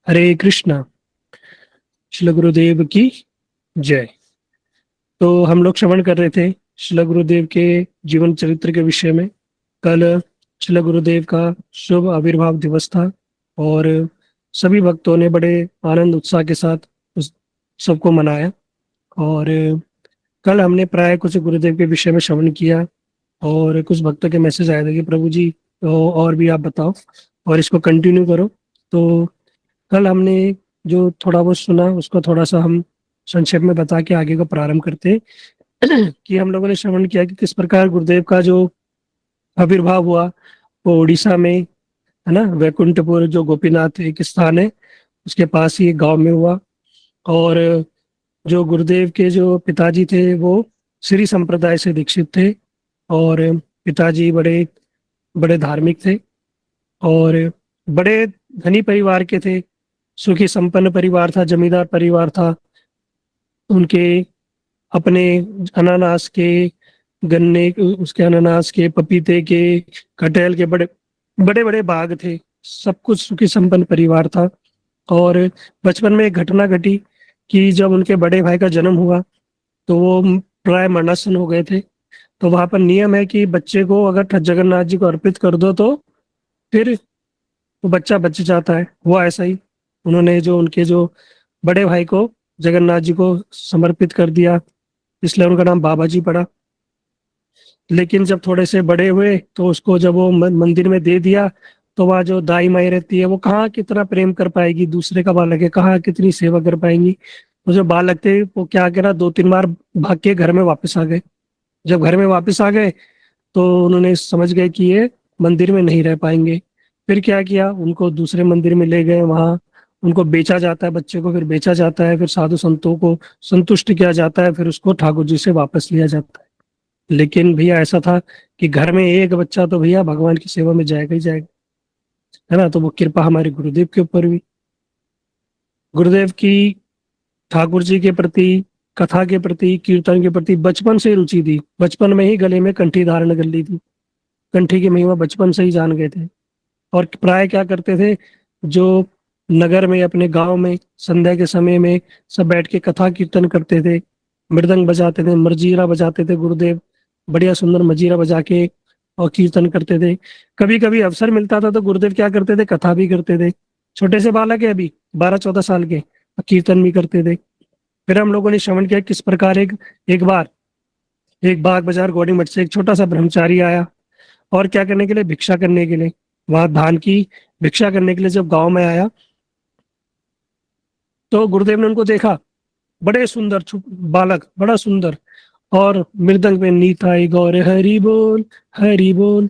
हरे कृष्णा। श्री गुरुदेव की जय। तो हम लोग श्रवण कर रहे थे श्री गुरुदेव के जीवन चरित्र के विषय में। कल श्री गुरुदेव का शुभ आविर्भाव दिवस था और सभी भक्तों ने बड़े आनंद उत्साह के साथ उस सबको मनाया। और कल हमने प्राय कुछ गुरुदेव के विषय में श्रवण किया और कुछ भक्तों के मैसेज आए थे कि प्रभु जी और भी आप बताओ और इसको कंटिन्यू करो। तो कल हमने जो थोड़ा बहुत सुना उसको थोड़ा सा हम संक्षेप में बता के आगे को प्रारंभ करते हैं। कि हम लोगों ने श्रवण किया कि किस प्रकार गुरुदेव का जो आविर्भाव हुआ वो उड़ीसा में, है ना, वैकुंठपुर जो गोपीनाथ एक स्थान है उसके पास ही एक गांव में हुआ। और जो गुरुदेव के जो पिताजी थे वो श्री संप्रदाय से दीक्षित थे और पिताजी बड़े बड़े धार्मिक थे और बड़े धनी परिवार के थे। सुखी संपन्न परिवार था, जमींदार परिवार था। उनके अपने अनानास के, गन्ने उसके अनानास के, पपीते के, कटहल के बड़े बड़े बड़े बाग थे। सब कुछ सुखी संपन्न परिवार था। और बचपन में एक घटना घटी कि जब उनके बड़े भाई का जन्म हुआ तो वो प्राय मरणासन हो गए थे। तो वहां पर नियम है कि बच्चे को अगर जगन्नाथ जी को अर्पित कर दो तो फिर वो बच्चा बच जाता है। हुआ ऐसा ही, उन्होंने जो उनके जो बड़े भाई को जगन्नाथ जी को समर्पित कर दिया, इसलिए उनका नाम बाबा जी पड़ा। लेकिन जब थोड़े से बड़े हुए तो उसको जब वो मंदिर में दे दिया तो वहाँ जो दाई माई रहती है वो कहाँ कितना प्रेम कर पाएगी, दूसरे का बालक है, कहाँ कितनी सेवा कर पाएंगी। तो जो बालक थे वो क्या करा, दो तीन बार भाग के घर में वापस आ गए। जब घर में वापस आ गए तो उन्होंने समझ गए कि ये मंदिर में नहीं रह पाएंगे। फिर क्या किया, उनको दूसरे मंदिर में ले गए। वहाँ उनको बेचा जाता है, बच्चे को फिर बेचा जाता है, फिर साधु संतों को संतुष्ट किया जाता है, फिर उसको ठाकुर जी से वापस लिया जाता है। लेकिन भैया ऐसा था कि घर में एक बच्चा तो भैया भगवान की सेवा में जाएगा ही जाएगा, है ना। तो वो कृपा हमारे गुरुदेव के ऊपर भी, गुरुदेव की ठाकुर जी के प्रति, कथा के प्रति, कीर्तन के प्रति बचपन से ही रुचि थी। बचपन में ही गले में कंठी धारण कर ली थी, कंठी की महिमा बचपन से ही जान गए थे। और प्राय क्या करते थे, जो नगर में अपने गांव में संध्या के समय में सब बैठ के कथा कीर्तन करते थे, मृदंग बजाते थे, मर्जीरा बजाते थे गुरुदेव, बढ़िया सुंदर मजीरा बजा के और कीर्तन करते थे। कभी कभी अवसर मिलता था तो गुरुदेव क्या करते थे, कथा भी करते थे। छोटे से बालक है अभी, 12-14 साल के, और कीर्तन भी करते थे। फिर हम लोगों ने श्रवण किया किस प्रकार एक एक बार एक बाग बाजार गौड़ी मठ से एक छोटा सा ब्रह्मचारी आया। और क्या करने के लिए, भिक्षा करने के लिए, वहां धान की भिक्षा करने के लिए जब गांव में आया तो गुरुदेव ने उनको देखा। बड़े सुंदर बालक, बड़ा सुंदर, और मृदंग पे नीताई गौर हरि बोल, हरि बोल,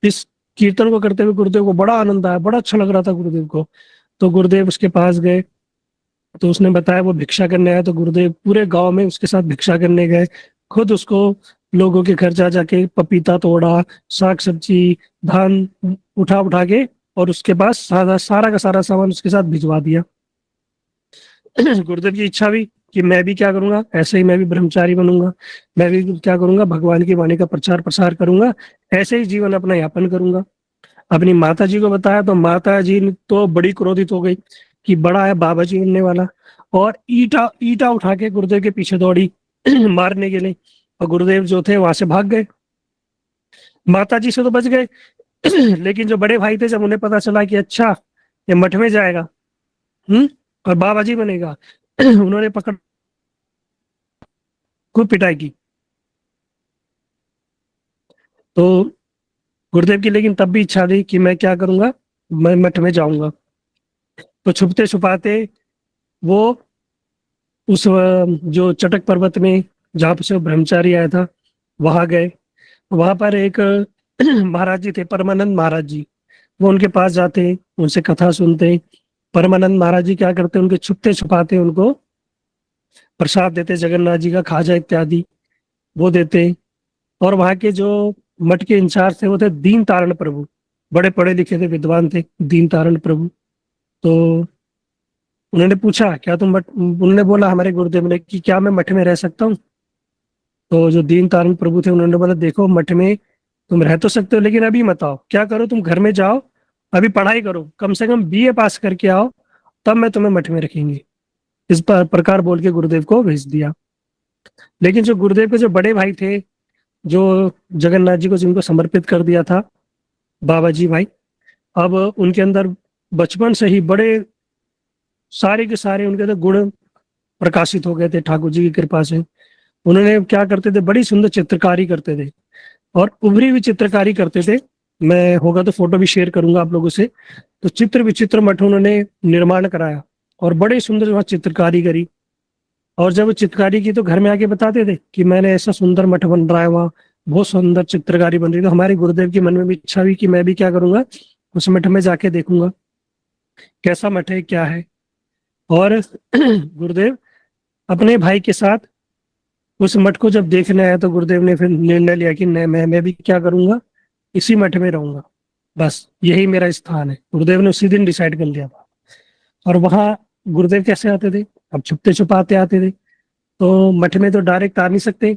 इस कीर्तन को करते हुए गुरुदेव को बड़ा आनंद आया, बड़ा अच्छा लग रहा था गुरुदेव को। तो गुरुदेव उसके पास गए तो उसने बताया वो भिक्षा करने आया। तो गुरुदेव पूरे गांव में उसके साथ भिक्षा करने गए, खुद उसको लोगों के घर जा जाके पपीता तोड़ा, साग सब्जी, धान उठा उठा के, और उसके पास सारा सारा का सारा सामान उसके साथ भिजवा दिया। गुरुदेव की इच्छा भी कि मैं भी क्या करूंगा, ऐसे ही मैं भी ब्रह्मचारी बनूंगा, मैं भी क्या करूंगा, भगवान की वाणी का प्रचार प्रसार करूंगा, ऐसे ही जीवन अपना यापन करूंगा। अपनी माता जी को बताया तो माता जी तो बड़ी क्रोधित हो गई कि बड़ा है बाबा जी बनने वाला, और ईटा ईटा उठा के गुरुदेव के पीछे दौड़ी मारने के लिए। और गुरुदेव जो थे वहां से भाग गए। माता जी से तो बच गए, लेकिन जो बड़े भाई थे जब उन्हें पता चला कि अच्छा ये मठ में जाएगा, हम्म, और बाबा जी बनेगा, उन्होंने पकड़ खूब पिटाई की। तो गुरुदेव की लेकिन तब भी इच्छा थी कि मैं क्या करूंगा, मैं मठ में जाऊंगा। तो छुपते छुपाते वो उस जो चटक पर्वत में जहाँ से वो ब्रह्मचारी आया था वहां गए। वहां पर एक महाराज जी थे, परमानंद महाराज जी। वो उनके पास जाते, उनसे कथा सुनते। परमानंद महाराज जी क्या करते, उनके छुपते छुपाते उनको प्रसाद देते, जगन्नाथ जी का खाजा इत्यादि वो देते। और वहाँ के जो मठ के इंचार्ज थे वो थे दीन तारण प्रभु, बड़े पढ़े लिखे थे, विद्वान थे दीन तारण प्रभु। तो उन्होंने पूछा क्या तुम मठ, उन्होंने बोला हमारे गुरुदेव ने कि क्या मैं मठ में रह सकता हूँ। तो जो दीन तारण प्रभु थे उन्होंने बोला देखो मठ में तुम रह तो सकते हो लेकिन अभी मत आओ, क्या करो तुम घर में जाओ, अभी पढ़ाई करो, कम से कम बीए पास करके आओ, तब मैं तुम्हें मठ में रखेंगे। इस प्रकार बोल के गुरुदेव को भेज दिया। लेकिन जो गुरुदेव के जो बड़े भाई थे, जो जगन्नाथ जी को जिनको समर्पित कर दिया था, बाबा जी भाई, अब उनके अंदर बचपन से ही बड़े सारे के सारे उनके अंदर गुण प्रकाशित हो गए थे ठाकुर जी की कृपा से। उन्होंने क्या करते थे, बड़ी सुंदर चित्रकारी करते थे और उभरी हुई चित्रकारी करते थे। मैं होगा तो फोटो भी शेयर करूंगा आप लोगों से। तो चित्र विचित्र मठ उन्होंने निर्माण कराया और बड़े सुंदर वहाँ चित्रकारी करी। और जब चित्रकारी की तो घर में आके बताते थे कि मैंने ऐसा सुंदर मठ बन रहा है, वहाँ बहुत सुंदर चित्रकारी बन रही। तो हमारे गुरुदेव के मन में भी इच्छा हुई कि मैं भी क्या करूंगा, उस मठ में जाके देखूंगा कैसा मठ है, क्या है। और गुरुदेव अपने भाई के साथ उस मठ को जब देखने आया तो गुरुदेव ने फिर निर्णय लिया कि नहीं, मैं भी क्या करूंगा, इसी मठ में रहूंगा, बस यही मेरा स्थान है। गुरुदेव ने उसी दिन डिसाइड कर लिया था। और वहाँ गुरुदेव कैसे आते थे, अब छुपते छुपाते आते थे। तो मठ में तो डायरेक्ट आ नहीं सकते,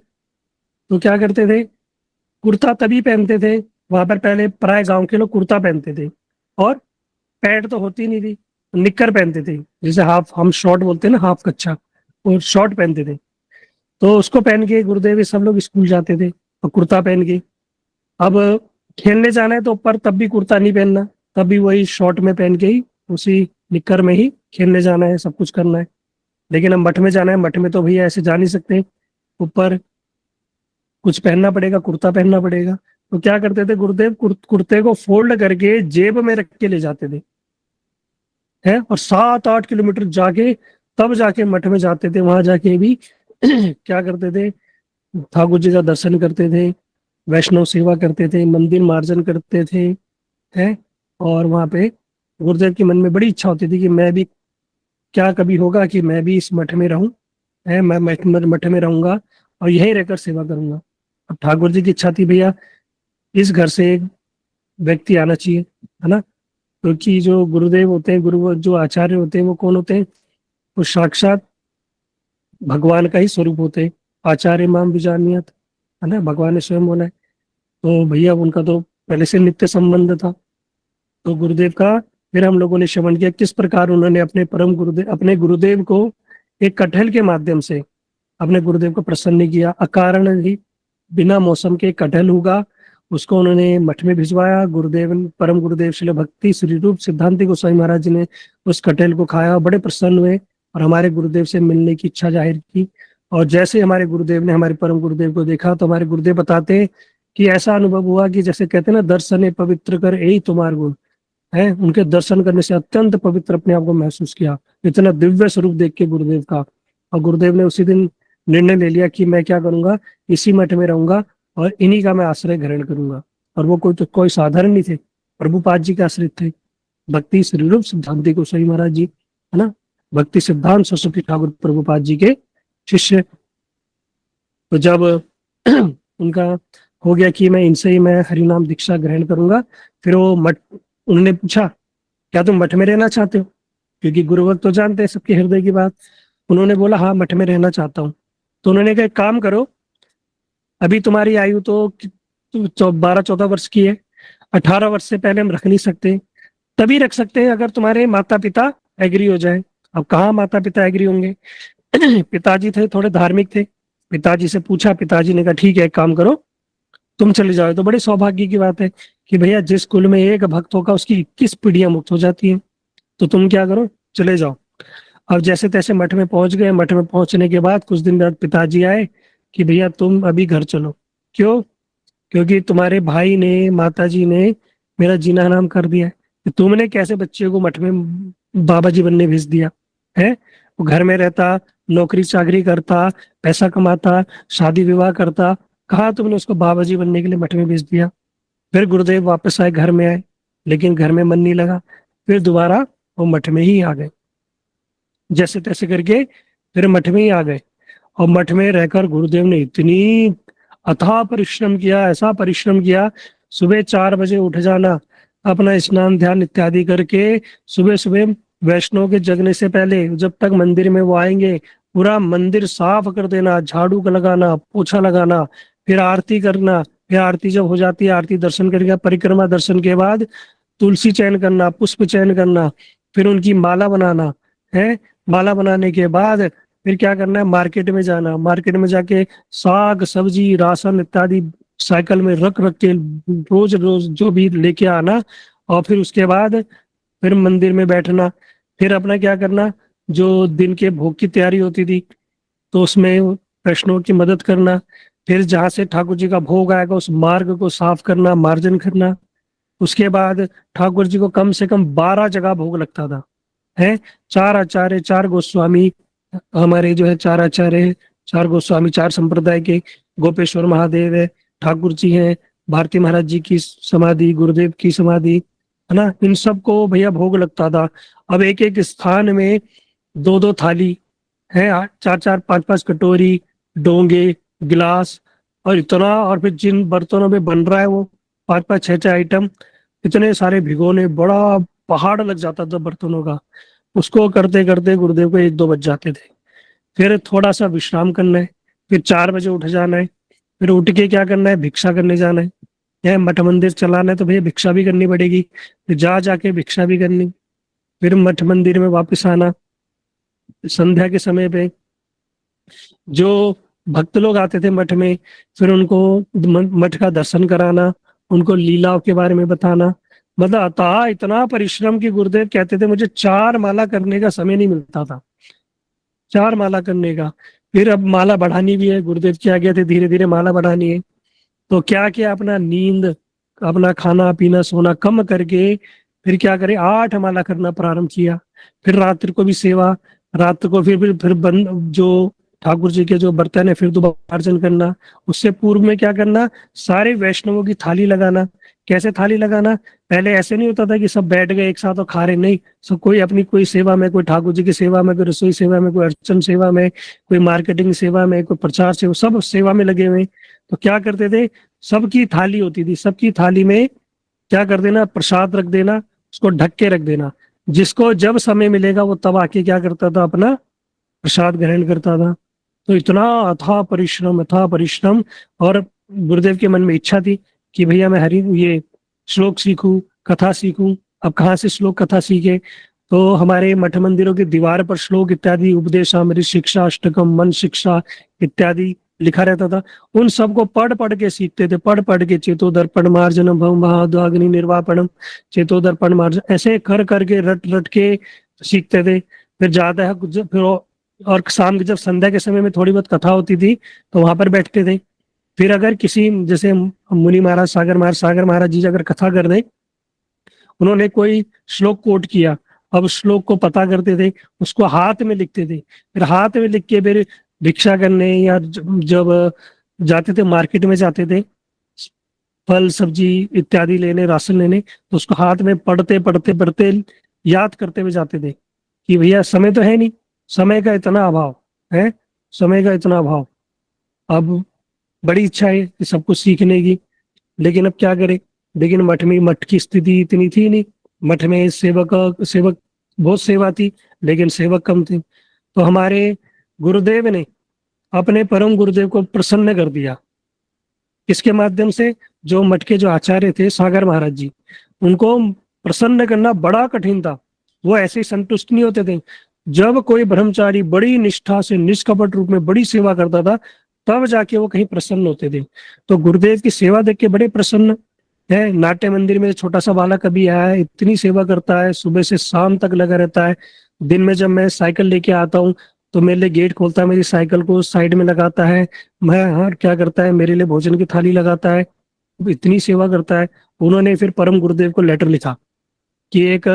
तो क्या करते थे, कुर्ता तभी पहनते थे। वहां पर पहले प्राय गांव के लोग कुर्ता पहनते थे और पैंट तो होती नहीं थी, निक्कर पहनते थे, जैसे हाफ, हम शॉर्ट बोलते हैं ना, हाफ कच्चा, और शॉर्ट पहनते थे। तो उसको पहन के गुरुदेव ये सब लोग स्कूल जाते थे और कुर्ता पहन के। अब खेलने जाना है तो ऊपर तब भी कुर्ता नहीं पहनना, तब भी वही शॉर्ट में पहन के ही, उसी निक्कर में ही खेलने जाना है, सब कुछ करना है। लेकिन अब मठ में जाना है, मठ में तो भैया ऐसे जा नहीं सकते, ऊपर कुछ पहनना पड़ेगा, कुर्ता पहनना पड़ेगा। तो क्या करते थे गुरुदेव, कुर्ते को फोल्ड करके जेब में रख के ले जाते थे, है, और 7-8 किलोमीटर जाके तब जाके मठ में जाते थे। वहां जाके भी क्या करते थे, ठाकुर जी का दर्शन करते थे, वैष्णव सेवा करते थे, मंदिर मार्जन करते थे, है। और वहां पे गुरुदेव के मन में बड़ी इच्छा होती थी कि मैं भी, क्या कभी होगा कि मैं भी इस मठ में रहूं, है, मैं मठ में रहूंगा और यहीं रहकर सेवा करूंगा। अब ठाकुर जी की इच्छा थी भैया, इस घर से एक व्यक्ति आना चाहिए, है ना। क्योंकि जो गुरुदेव होते हैं, गुरु जो आचार्य होते हैं, वो कौन होते हैं, वो साक्षात भगवान का ही स्वरूप होते हैं। आचार्य माम विजानियत, है ना, भगवान ने स्वयं बोला है। तो भैया उनका तो पहले से नित्य संबंध था। तो गुरुदेव का फिर हम लोगों ने श्रवण किया किस प्रकार उन्होंने अपने गुरुदेव को एक कटहल के माध्यम से अपने गुरुदेव को प्रसन्न किया। अकारण ही बिना मौसम के कटहल उगा, उसको उन्होंने मठ में भिजवाया। गुरुदेव, परम गुरुदेव श्रील भक्ति श्री रूप सिद्धांति गोस्वामी महाराज जी ने उस कटहल को खाया, बड़े प्रसन्न हुए और हमारे गुरुदेव से मिलने की इच्छा जाहिर की। और जैसे हमारे गुरुदेव ने हमारे परम गुरुदेव को देखा तो हमारे गुरुदेव बताते कि ऐसा अनुभव हुआ कि जैसे कहते हैं ना, दर्शन पवित्र कर यही तुम्हार गुण है। उनके दर्शन करने से अत्यंत पवित्र अपने आप को महसूस किया, इतना दिव्य स्वरूप देख के गुरुदेव का। और गुरुदेव ने उसी दिन निर्णय ले लिया कि मैं क्या करूंगा, इसी मठ में रहूंगा और इन्हीं का मैं आश्रय ग्रहण करूंगा। और वो कोई साधारण नहीं थे, प्रभुपाद जी के आश्रित थे, भक्ति श्री रूप सिद्धांति गोस्वामी महाराज जी, है ना, भक्ति सिद्धांत सरस्वती ठाकुर प्रभुपाद जी के शिष्य। तो जब उनका हो गया कि मैं इनसे ही मैं हरिनाम दीक्षा ग्रहण करूंगा, फिर वो मठ, उन्होंने पूछा क्या तुम मठ में रहना चाहते हो, क्योंकि गुरुभक्त तो जानते हैं सबके हृदय की बात। उन्होंने बोला हाँ, मठ में रहना चाहता हूँ। तो उन्होंने कहा एक काम करो, अभी तुम्हारी आयु तो 12-14 वर्ष की है, 18 वर्ष से पहले हम रख नहीं सकते। तभी रख सकते हैं अगर तुम्हारे माता पिता एग्री हो जाए। अब कहाँ माता पिता एग्री होंगे। पिताजी थे, थोड़े धार्मिक थे। पिताजी से पूछा, पिताजी ने कहा ठीक है, एक काम करो, तुम चले जाओ। तो बड़े सौभाग्य की बात है कि भैया जिस कुल में एक भक्त होगा उसकी 21 पीढ़ियां मुक्त हो जाती हैं। तो तुम क्या करो, चले जाओ। अब जैसे तैसे मठ में पहुंच गए। मठ में पहुंचने के बाद कुछ दिन बाद पिताजी आए कि भैया तुम अभी घर चलो। क्यों? क्योंकि तुम्हारे भाई ने, माताजी ने मेरा जीना हराम कर दिया है। कि तुमने कैसे बच्चे को मठ में बाबा जी बनने भेज दिया है। वो घर में रहता, नौकरी चाकरी करता, पैसा कमाता, शादी विवाह करता, कहाँ तुमने उसको बाबा जी बनने के लिए मठ में भेज दिया। फिर गुरुदेव वापस आए, घर में आए, लेकिन घर में मन नहीं लगा। फिर दोबारा वो मठ में ही आ गए, जैसे तैसे करके फिर मठ में ही आ गए। और मठ में रहकर गुरुदेव ने इतनी अथाह परिश्रम किया, ऐसा परिश्रम किया। सुबह 4 बजे उठ जाना, अपना स्नान ध्यान इत्यादि करके सुबह सुबह वैष्णव के जगने से पहले, जब तक मंदिर में वो आएंगे, पूरा मंदिर साफ कर देना, झाड़ू का लगाना, पोछा लगाना, फिर आरती करना। फिर आरती जब हो जाती है, आरती दर्शन करके परिक्रमा दर्शन के बाद तुलसी चयन करना, पुष्प चयन करना, फिर उनकी माला बनाना है। माला बनाने के बाद फिर क्या करना है, मार्केट में जाना, मार्केट में जाके साग सब्जी राशन इत्यादि साइकिल में रख रख के रोज रोज जो भी लेके आना। और फिर उसके बाद फिर मंदिर में बैठना। फिर अपना क्या करना, जो दिन के भोग की तैयारी होती थी तो उसमें वैष्णव की मदद करना। फिर जहाँ से ठाकुर जी का भोग आएगा उस मार्ग को साफ करना, मार्जन करना। उसके बाद ठाकुर जी को कम से कम 12 जगह भोग लगता था है। चार आचार्य, चार गोस्वामी, हमारे जो है चार आचार्य हैं, चार गोस्वामी, चार संप्रदाय के, गोपेश्वर महादेव है, ठाकुर जी हैं, भारती महाराज जी की समाधि, गुरुदेव की समाधि, है ना, इन सबको भैया भोग लगता था। अब एक एक स्थान में दो दो थाली है, चार चार पांच पांच कटोरी, डोंगे, गिलास, और इतना, और फिर जिन बर्तनों में बन रहा है वो पांच पांच छह छह आइटम, इतने सारे भिगोने, बड़ा पहाड़ लग जाता था बर्तनों का। उसको करते करते गुरुदेव को एक दो बज जाते थे। फिर थोड़ा सा विश्राम करना है, फिर 4 बजे उठ जाना है। फिर उठ के क्या करना है, भिक्षा करने जाना है। यह मठ मंदिर चलाना है तो भैया भिक्षा भी करनी पड़ेगी, फिर जा जाके भिक्षा भी करनी। फिर मठ मंदिर में वापस आना संध्या के समय पे। जो भक्त लोग आते थे मठ में, फिर उनको मठ का दर्शन कराना, उनको लीलाओं के बारे में बताना। मतलब अतः इतना परिश्रम की गुरुदेव कहते थे मुझे 4 माला करने का समय नहीं मिलता था, 4 माला करने का। फिर अब माला बढ़ानी भी है, गुरुदेव क्या कहते धीरे धीरे माला बढ़ानी है। तो क्या किया, अपना नींद, अपना खाना पीना सोना कम करके फिर क्या करे, 8 माला करना प्रारंभ किया। फिर रात्रि को भी सेवा, रात को फिर बंद जो ठाकुर जी के जो बर्तन है फिर दोबारा अर्चन करना। उससे पूर्व में क्या करना, सारे वैष्णवों की थाली लगाना। कैसे थाली लगाना, पहले ऐसे नहीं होता था कि सब बैठ गए एक साथ और खा रहे, नहीं, सब कोई अपनी कोई सेवा में, कोई ठाकुर जी की सेवा में, कोई रसोई सेवा में, कोई अर्चन सेवा में, कोई मार्केटिंग सेवा में, कोई प्रचार सेवा, सब सेवा में लगे हुए। तो क्या करते थे, सबकी थाली होती थी, सबकी थाली में क्या कर देना, प्रसाद रख देना, उसको ढक के रख देना। जिसको जब समय मिलेगा वो तब आके क्या करता था, अपना प्रसाद ग्रहण करता था। तो इतना अथाह परिश्रम, अथाह परिश्रम। और गुरुदेव के मन में इच्छा थी कि भैया मैं हरि ये श्लोक सीखूं, कथा सीखूं। अब कहाँ से श्लोक कथा सीखे, तो हमारे मठ मंदिरों की दीवार पर श्लोक इत्यादि, उपदेशामृत शिक्षा अष्टकम, मन शिक्षा इत्यादि लिखा रहता था। उन सबको पढ़ पढ़ के सीखते थे, पढ़ पढ़ के, चेतो दर्पण मार्जनम भव महाद्वाग्नि निर्वापणम, चेतो दर्पण मार्जन, ऐसे कर करके रट रट के सीखते थे। फिर ज्यादा है फिर और शाम के जब संध्या के समय में थोड़ी बहुत कथा होती थी तो वहां पर बैठते थे। फिर अगर किसी जैसे मुनि महाराज, सागर महाराज जी अगर कथा कर दे, उन्होंने कोई श्लोक कोट किया, अब उस श्लोक को पता करते थे, उसको हाथ में लिखते थे। फिर हाथ में लिख के फिर भिक्षा करने या जब जाते थे मार्केट में जाते थे फल सब्जी इत्यादि लेने, राशन लेने, तो उसको हाथ में पढ़ते पढ़ते पढ़ते याद करते हुए जाते थे कि भैया समय तो है नहीं, समय का इतना अभाव है, समय का इतना अभाव। अब बड़ी इच्छा है कि सब कुछ सीखने की, लेकिन अब क्या करें। लेकिन मठ में, मठ की स्थिति इतनी थी नहीं, मठ में सेवक बहुत सेवा थी लेकिन सेवक कम थे। तो हमारे गुरुदेव ने अपने परम गुरुदेव को प्रसन्न कर दिया। इसके माध्यम से जो मठ के जो आचार्य थे सागर महाराज जी, उनको प्रसन्न करना बड़ा कठिन था। वो ऐसे ही संतुष्ट नहीं होते थे। जब कोई ब्रह्मचारी बड़ी निष्ठा से निष्कपट रूप में बड़ी सेवा करता था तब जाके वो कहीं प्रसन्न होते थे। तो गुरुदेव की सेवा देख के बड़े प्रसन्न है। नाट्य मंदिर में छोटा सा बालक अभी आया है, इतनी सेवा करता है, सुबह से शाम तक लगा रहता है। दिन में जब मैं साइकिल लेके आता हूँ तो मेरे लिए गेट खोलता है, मेरी साइकिल को साइड में लगाता है, मैं हाँ क्या करता है, मेरे लिए भोजन की थाली लगाता है, इतनी सेवा करता है। उन्होंने फिर परम गुरुदेव को लेटर लिखा कि एक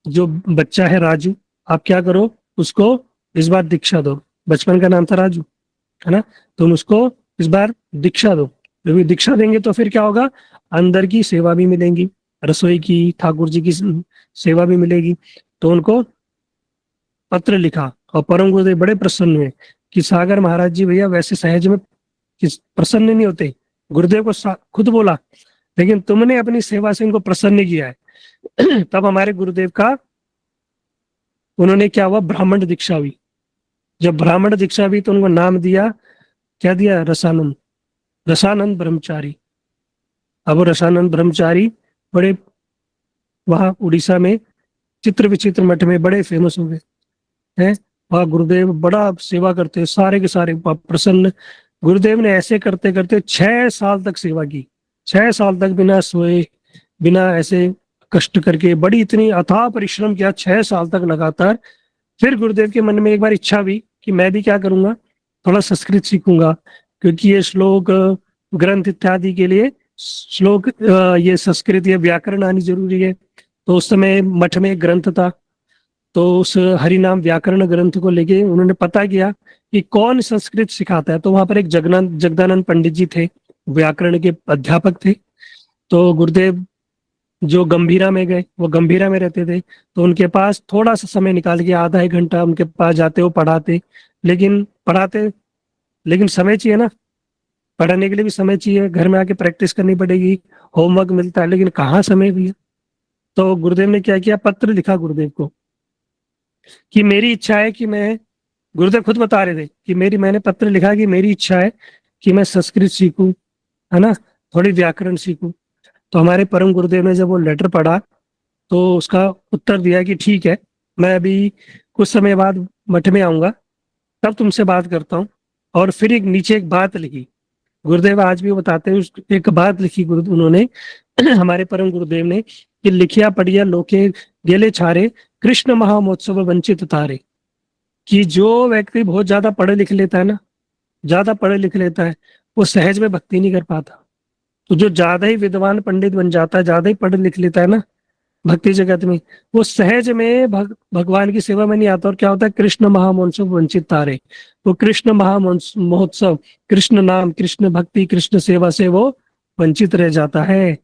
जो बच्चा है राजू, आप क्या करो, उसको इस बार दीक्षा दो। बचपन का नाम था राजू, है ना, तुम उसको इस बार दीक्षा दो। क्योंकि दीक्षा देंगे तो फिर क्या होगा, अंदर की सेवा भी मिलेगी, रसोई की, ठाकुर जी की सेवा भी मिलेगी। तो उनको पत्र लिखा और परम गुरुदेव बड़े प्रसन्न हुए कि सागर महाराज जी भैया वैसे सहज में प्रसन्न नहीं होते, गुरुदेव को खुद बोला, लेकिन तुमने अपनी सेवा से उनको प्रसन्न किया है। तब हमारे गुरुदेव का, उन्होंने क्या हुआ, ब्राह्मण दीक्षा हुई। जब ब्राह्मण दीक्षा हुई तो उनको नाम दिया, क्या दिया, रसानंद, रसानंद ब्रह्मचारी। अब वो रसानंद ब्रह्मचारी बड़े वहां उड़ीसा में चित्र विचित्र मठ में बड़े फेमस हो गए हैं। वहाँ गुरुदेव बड़ा सेवा करते हैं, सारे के सारे प्रसन्न। गुरुदेव ने ऐसे करते करते 6 साल तक सेवा की, 6 साल तक बिना सोए, बिना ऐसे कष्ट करके, बड़ी इतनी अथाह परिश्रम किया 6 साल तक लगातार। फिर गुरुदेव के मन में एक बार इच्छा हुई कि मैं भी क्या करूंगा, थोड़ा संस्कृत सीखूंगा, क्योंकि ये श्लोक ग्रंथ इत्यादि के लिए श्लोक ये संस्कृत ये व्याकरण आनी जरूरी है। तो उस समय मठ में एक ग्रंथ था, तो उस हरिनाम व्याकरण ग्रंथ को लेके उन्होंने पता किया कि कौन संस्कृत सिखाता है। तो वहां पर एक जगदानंद पंडित जी थे, व्याकरण के अध्यापक थे। तो गुरुदेव जो गंभीरा में गए, वो गंभीरा में रहते थे, तो उनके पास थोड़ा सा समय निकाल के आधा एक घंटा उनके पास जाते, वो पढ़ाते। लेकिन पढ़ाते, लेकिन समय चाहिए ना, पढ़ाने के लिए भी समय चाहिए, घर में आके प्रैक्टिस करनी पड़ेगी, होमवर्क मिलता है, लेकिन कहाँ समय भैया। तो गुरुदेव ने क्या किया, पत्र लिखा गुरुदेव को कि मेरी इच्छा है कि मैं, गुरुदेव खुद बता रहे थे कि मैंने पत्र लिखा कि मेरी इच्छा है कि मैं संस्कृत सीखूं, है ना, थोड़ी व्याकरण सीखूं। तो हमारे परम गुरुदेव ने जब वो लेटर पढ़ा तो उसका उत्तर दिया कि ठीक है, मैं अभी कुछ समय बाद मठ में आऊंगा, तब तुमसे बात करता हूँ। और फिर एक नीचे एक बात लिखी, गुरुदेव आज भी वो बताते हैं, एक बात लिखी गुरु उन्होंने हमारे परम गुरुदेव ने कि लिखिया पढ़िया लोके गेले छारे, कृष्ण महामहोत्सव वंचित तारे। कि जो व्यक्ति बहुत ज्यादा पढ़े लिख लेता है ना, ज्यादा पढ़े लिख लेता है, वो सहज में भक्ति नहीं कर पाता। तो जो ज्यादा ही विद्वान पंडित बन जाता है, ज्यादा ही पढ़ लिख लेता है ना भक्ति जगत में, वो सहज में भगवान की सेवा में नहीं आता। और क्या होता है, कृष्ण महामहोत्सव वंचित तारे। वो कृष्ण महोत्सव, कृष्ण नाम, कृष्ण भक्ति, कृष्ण सेवा से वो वंचित रह जाता है।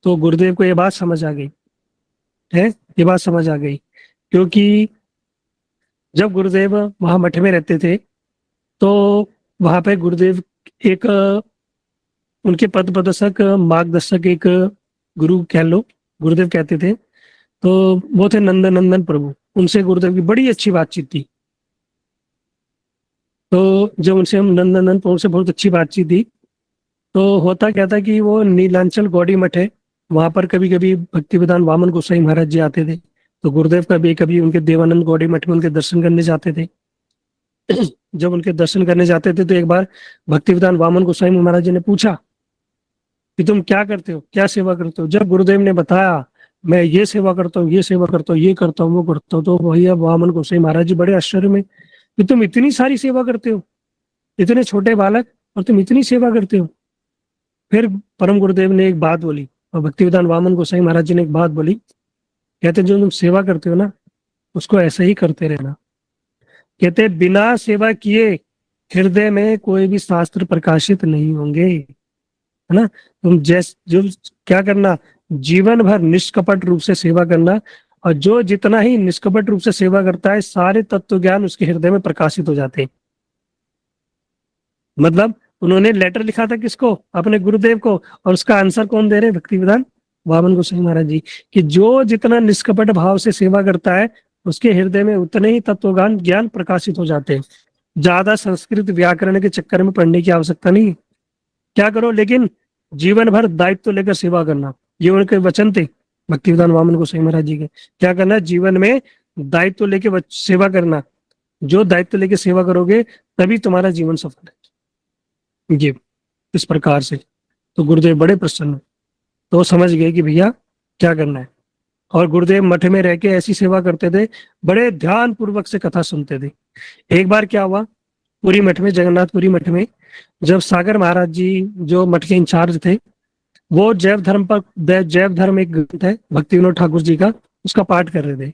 तो गुरुदेव को ये बात समझ आ गई है, ये बात समझ आ गई। क्योंकि जब गुरुदेव वहां मठ में रहते थे, तो वहां पे गुरुदेव एक उनके पद प्रदर्शक मार्गदर्शक एक गुरु कह लो, गुरुदेव कहते थे, तो वो थे नंदन प्रभु। उनसे गुरुदेव की बड़ी अच्छी बातचीत थी। तो जब उनसे हम नंदन प्रभु से बहुत अच्छी बातचीत थी, तो होता क्या था कि वो नीलांचल गौड़ी मठ है, वहां पर कभी कभी भक्ति विद्वान वामन गोसाई महाराज जी आते थे। तो गुरुदेव कभी कभी उनके देवानंद गौड़ी मठ में उनके दर्शन करने जाते थे। जब उनके दर्शन करने जाते थे, तो एक बार भक्ति विद्वान वामन गोसाई महाराज जी ने पूछा कि तुम क्या करते हो, क्या सेवा करते हो। जब गुरुदेव ने बताया मैं ये सेवा करता हूँ, ये सेवा करता हूँ, ये करता हूँ, वो करता हूँ, तो भैया वामन गोसाई महाराज जी बड़े आश्चर्य में कि तुम इतनी सारी सेवा करते हो, इतने छोटे बालक, और तुम इतनी सेवा करते हो। फिर परम गुरुदेव ने एक बात बोली, और भक्ति विद्वान वामन गोसाई महाराज जी ने एक बात बोली, कहते जो तुम सेवा करते हो ना, उसको ऐसे ही करते रहना। कहते बिना सेवा किए हृदय में कोई भी शास्त्र प्रकाशित नहीं होंगे, है ना। तुम जैस जो क्या करना, जीवन भर निष्कपट रूप से सेवा करना, और जो जितना ही निष्कपट रूप से सेवा करता है, सारे तत्व ज्ञान उसके हृदय में प्रकाशित हो जाते हैं। मतलब उन्होंने लेटर लिखा था किसको, अपने गुरुदेव को, और उसका आंसर कौन दे रहे, भक्ति विद्वान वामन गोसाई महाराज जी, कि जो जितना निष्कपट भाव से सेवा करता है, उसके हृदय में उतने ही तत्वज्ञान ज्ञान प्रकाशित हो जाते हैं। ज्यादा संस्कृत व्याकरण के चक्कर में पढ़ने की आवश्यकता नहीं। क्या करो, लेकिन जीवन भर दायित्व लेकर सेवा करना, ये उनके वचन थे भक्ति विद्वान वामन गोसाई महाराज जी के। क्या करना, जीवन में दायित्व लेके सेवा करना। जो दायित्व लेके सेवा करोगे, तभी तुम्हारा जीवन सफल है। ये इस प्रकार से तो गुरुदेव बड़े प्रसन्न, तो समझ गए कि भैया क्या करना है। और गुरुदेव मठ में रह के ऐसी सेवा करते थे, बड़े ध्यान पूर्वक से कथा सुनते थे। एक बार क्या हुआ, पूरी मठ में, जगन्नाथपुरी मठ में, जब सागर महाराज जी जो मठ के इंचार्ज थे, वो जैव धर्म पर, जैव धर्म एक ग्रंथ है भक्ति विनोद ठाकुर जी का, उसका पाठ कर रहे थे।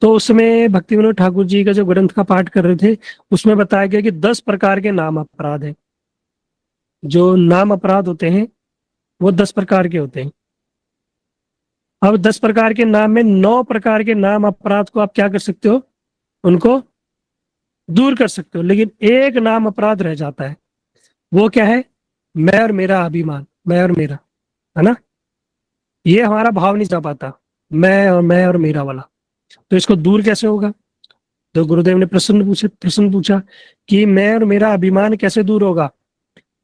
तो उसमें भक्ति विनोद ठाकुर जी का जो ग्रंथ का पाठ कर रहे थे, उसमें बताया गया कि 10 प्रकार के नाम अपराध है। जो नाम अपराध होते हैं वो 10 प्रकार के होते हैं। अब 10 प्रकार के नाम में 9 प्रकार के नाम अपराध को आप क्या कर सकते हो, उनको दूर कर सकते हो, लेकिन एक नाम अपराध रह जाता है। वो क्या है, मैं और मेरा अभिमान, मैं और मेरा, है ना। ये हमारा भाव नहीं जा पाता, मैं और मेरा वाला। तो इसको दूर कैसे होगा। तो गुरुदेव ने प्रश्न पूछा कि मैं और मेरा अभिमान कैसे दूर होगा।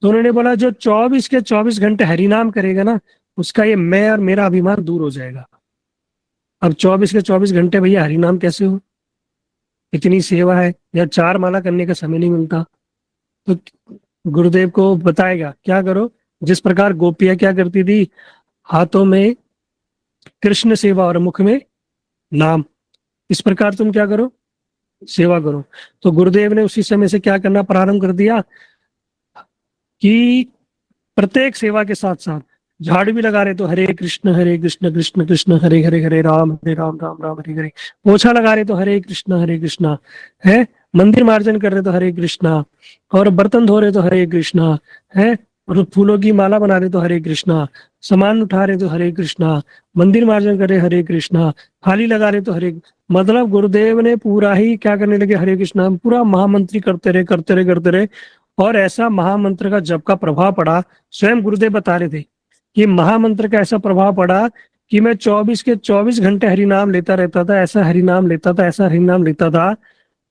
तो उन्होंने बोला जो 24 के 24 घंटे हरिनाम करेगा ना, उसका ये मैं और मेरा अभिमान दूर हो जाएगा। अब 24 के 24 घंटे भैया हरि नाम कैसे हो? इतनी सेवा है, या 4 माला करने का समय नहीं मिलता। तो गुरुदेव को बताएगा क्या करो, जिस प्रकार गोपियां क्या करती थी, हाथों में कृष्ण सेवा और मुख में नाम, इस प्रकार तुम क्या करो, सेवा करो। तो गुरुदेव ने उसी समय से क्या करना प्रारंभ कर दिया कि प्रत्येक सेवा के साथ साथ झाड़ू भी लगा रहे तो हरे कृष्ण कृष्ण कृष्ण हरे हरे, हरे राम राम राम हरे हरे। पोछा लगा रहे तो हरे कृष्णा है। मंदिर मार्जन कर रहे तो हरे कृष्णा, और बर्तन धो रहे तो हरे कृष्णा है। और फूलों की माला बना रहे तो हरे कृष्णा, सामान उठा रहे तो हरे कृष्णा, मंदिर मार्जन कर रहे हरे कृष्णा, थाली लगा रहे तो हरे। मतलब गुरुदेव ने पूरा ही क्या करने लगे, हरे कृष्णा पूरा महामंत्री करते रहे करते रहे करते रहे। और ऐसा महामंत्र का जप का प्रभाव पड़ा, स्वयं गुरुदेव बता रहे थे कि महामंत्र का ऐसा प्रभाव पड़ा कि मैं 24 के 24 घंटे हरि नाम लेता रहता था, ऐसा हरि नाम लेता था, ऐसा हरि नाम लेता था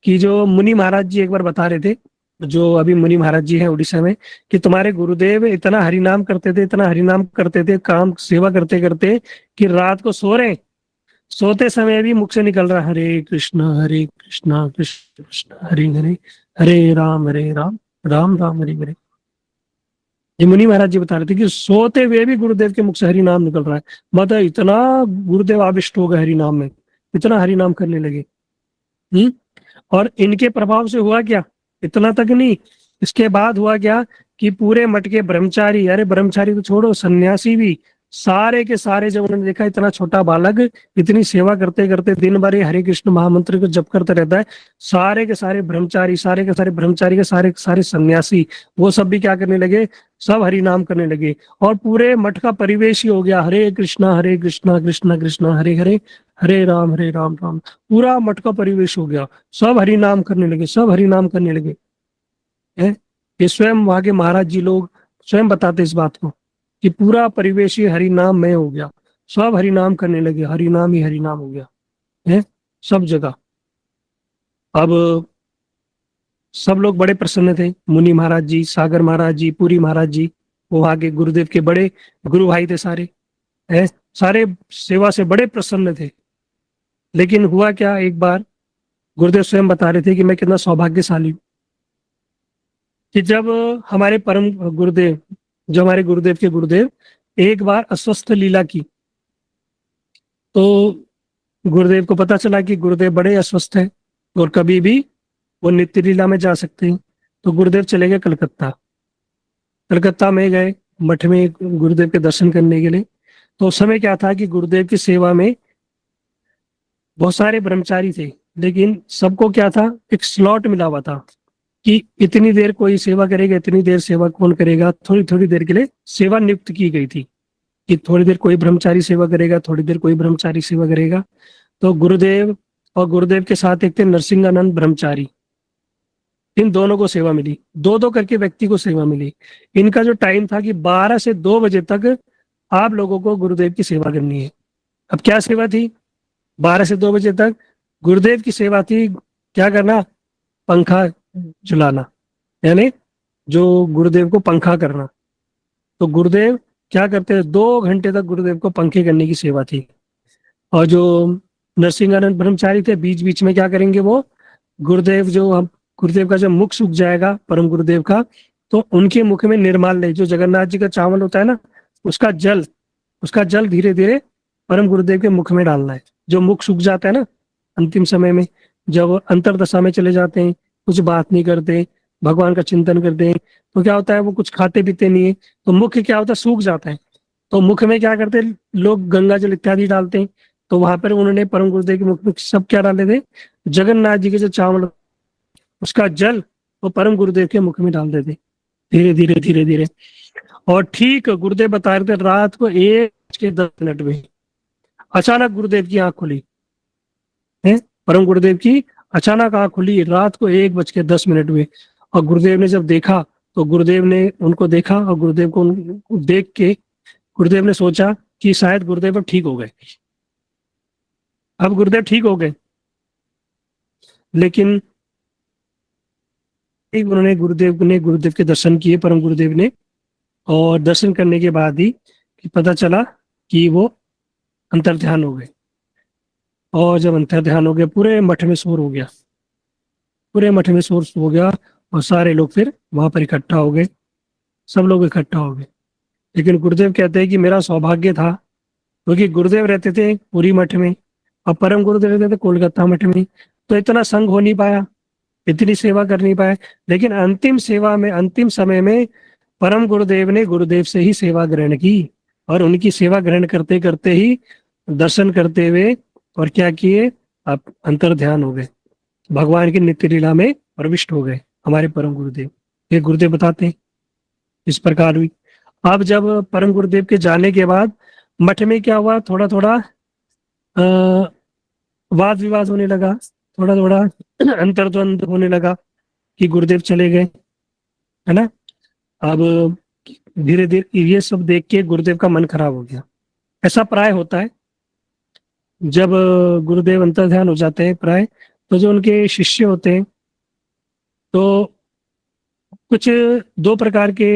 कि जो मुनि महाराज जी एक बार बता रहे थे, जो अभी मुनि महाराज जी हैं उड़ीसा में, कि तुम्हारे गुरुदेव इतना हरि नाम करते थे, इतना हरि नाम करते थे, काम सेवा करते करते, कि रात को सो रहे, सोते समय भी मुख से निकल रहा हरे कृष्णा कृष्ण कृष्ण हरे हरे, हरे राम राम राम हरे हरे। ये मुनि महाराज जी बता रहे थे कि सोते हुए भी गुरुदेव के मुख से हरि नाम निकल रहा है। मतलब इतना गुरुदेव आविष्ट हो गए हरि नाम में, इतना हरि नाम करने लगे। हम्म। और इनके प्रभाव से हुआ क्या, इतना तक नहीं, इसके बाद हुआ क्या कि पूरे मठ के ब्रह्मचारी, अरे ब्रह्मचारी तो छोड़ो, सन्यासी भी सारे के सारे, जब उन्होंने देखा इतना छोटा बालक इतनी सेवा करते करते दिन भर ये हरे कृष्ण महामंत्र को जप करते रहता है, सारे के सारे ब्रह्मचारी, सारे के सारे ब्रह्मचारी के सारे के सारे सन्यासी, वो सब भी क्या करने लगे, सब हरि नाम करने लगे। और पूरे मठ का परिवेश ही हो गया हरे कृष्णा कृष्णा कृष्णा हरे हरे, हरे राम राम। पूरा मठ का परिवेश हो गया, सब हरि नाम करने लगे, सब हरि नाम करने लगे हैं। ये स्वयं वहां के महाराज जी लोग स्वयं बताते इस बात को कि पूरा परिवेश ही हरि नाम में हो गया, सब हरि नाम करने लगे, हरि नाम ही हरि नाम हो गया है सब जगह। अब सब लोग बड़े प्रसन्न थे, मुनि महाराज जी, सागर महाराज जी, पुरी महाराज जी, वो आगे गुरुदेव के बड़े गुरु भाई थे सारे, है सारे सेवा से बड़े प्रसन्न थे। लेकिन हुआ क्या, एक बार गुरुदेव स्वयं बता रहे थे कि मैं कितना सौभाग्यशाली हूँ कि जब हमारे परम गुरुदेव, जो हमारे गुरुदेव के गुरुदेव एक बार अस्वस्थ लीला की, तो गुरुदेव को पता चला कि गुरुदेव बड़े अस्वस्थ हैं और कभी भी वो नित्य लीला में जा सकते हैं। तो गुरुदेव चले गए कलकत्ता, कलकत्ता में गए मठ में गुरुदेव के दर्शन करने के लिए। तो उस समय क्या था कि गुरुदेव की सेवा में बहुत सारे ब्रह्मचारी थे, लेकिन सबको क्या था, एक स्लॉट मिला हुआ था कि इतनी देर कोई सेवा करेगा, इतनी देर सेवा कौन करेगा, थोड़ी थोड़ी देर के लिए सेवा नियुक्त की गई थी कि थोड़ी देर कोई ब्रह्मचारी सेवा करेगा, थोड़ी देर कोई ब्रह्मचारी सेवा करेगा। तो गुरुदेव और गुरुदेव के साथ एक थे नरसिंहानंद ब्रह्मचारी, इन दोनों को सेवा मिली, दो दो करके व्यक्ति को सेवा मिली। इनका जो टाइम था कि 12 से 2 बजे तक आप लोगों को गुरुदेव की सेवा करनी है। अब क्या सेवा थी, 12 से 2 बजे तक गुरुदेव की सेवा थी, क्या करना, पंखा झुलाना, यानी जो गुरुदेव को पंखा करना। तो गुरुदेव क्या करते हैं, 2 घंटे तक गुरुदेव को पंखे करने की सेवा थी। और जो नरसिंहानंद ब्रह्मचारी थे, बीच बीच में क्या करेंगे, वो गुरुदेव जो हम, गुरुदेव का जब मुख सूख जाएगा परम गुरुदेव का, तो उनके मुख में निर्माल्य, जो जगन्नाथ जी का चावल होता है ना, उसका जल, उसका जल धीरे धीरे परम गुरुदेव के मुख में डालना है। जो मुख सूख जाता है ना अंतिम समय में, जब अंतरदशा में चले जाते हैं, कुछ बात नहीं करते, भगवान का चिंतन करते हैं, तो क्या होता है, वो कुछ खाते पीते नहीं है, तो मुख क्या होता है, सूख जाता है। तो मुख में क्या करते हैं लोग, गंगा जल इत्यादि डालते हैं। तो वहां पर उन्होंने परम गुरुदेव के मुख में सब क्या डाले थे, जगन्नाथ जी के जो चावल, उसका जल वो परम गुरुदेव के मुख में डाल देते, धीरे धीरे धीरे धीरे। और ठीक गुरुदेव बता रहे थे, रात को 1:10 में अचानक गुरुदेव की आंख खुली है, परम गुरुदेव की अचानक आंख खुली रात को 1:10 में। और गुरुदेव ने जब देखा, तो गुरुदेव ने उनको देखा, और गुरुदेव को देख के गुरुदेव ने सोचा कि शायद गुरुदेव अब ठीक हो गए, अब गुरुदेव ठीक हो गए। लेकिन एक उन्होंने गुरुदेव के दर्शन किए परम गुरुदेव ने, और दर्शन करने के बाद ही कि पता चला कि वो अंतर्ध्यान हो गए। और जब अंतर ध्यान हो गया, पूरे मठ में शोर हो गया, पूरे मठ में शोर हो गया। और सारे लोग फिर वहां पर इकट्ठा हो गए, सब लोग इकट्ठा हो गए। लेकिन गुरुदेव कहते हैं कि मेरा सौभाग्य था, क्योंकि गुरुदेव रहते थे पुरी मठ में और परम गुरुदेव रहते थे कोलकाता मठ में। तो इतना संग हो नहीं पाया, इतनी सेवा कर नहीं पाए। लेकिन अंतिम सेवा में, अंतिम समय में परम गुरुदेव ने गुरुदेव से ही सेवा ग्रहण की। और उनकी सेवा ग्रहण करते करते ही दर्शन करते हुए और क्या किए, आप अंतर ध्यान हो गए, भगवान की नित्य लीला में प्रविष्ट हो गए हमारे परम गुरुदेव। ये गुरुदेव बताते हैं इस प्रकार हुई। अब जब परम गुरुदेव के जाने के बाद मठ में क्या हुआ, थोड़ा थोड़ा वाद विवाद होने लगा, थोड़ा थोड़ा अंतर्द्वंद होने लगा कि गुरुदेव चले गए, है ना। अब धीरे धीरे ये सब देख के गुरुदेव का मन खराब हो गया। ऐसा प्राय होता है, जब गुरुदेव अंतर ध्यान हो जाते हैं प्राय, तो जो उनके शिष्य होते हैं, तो कुछ दो प्रकार के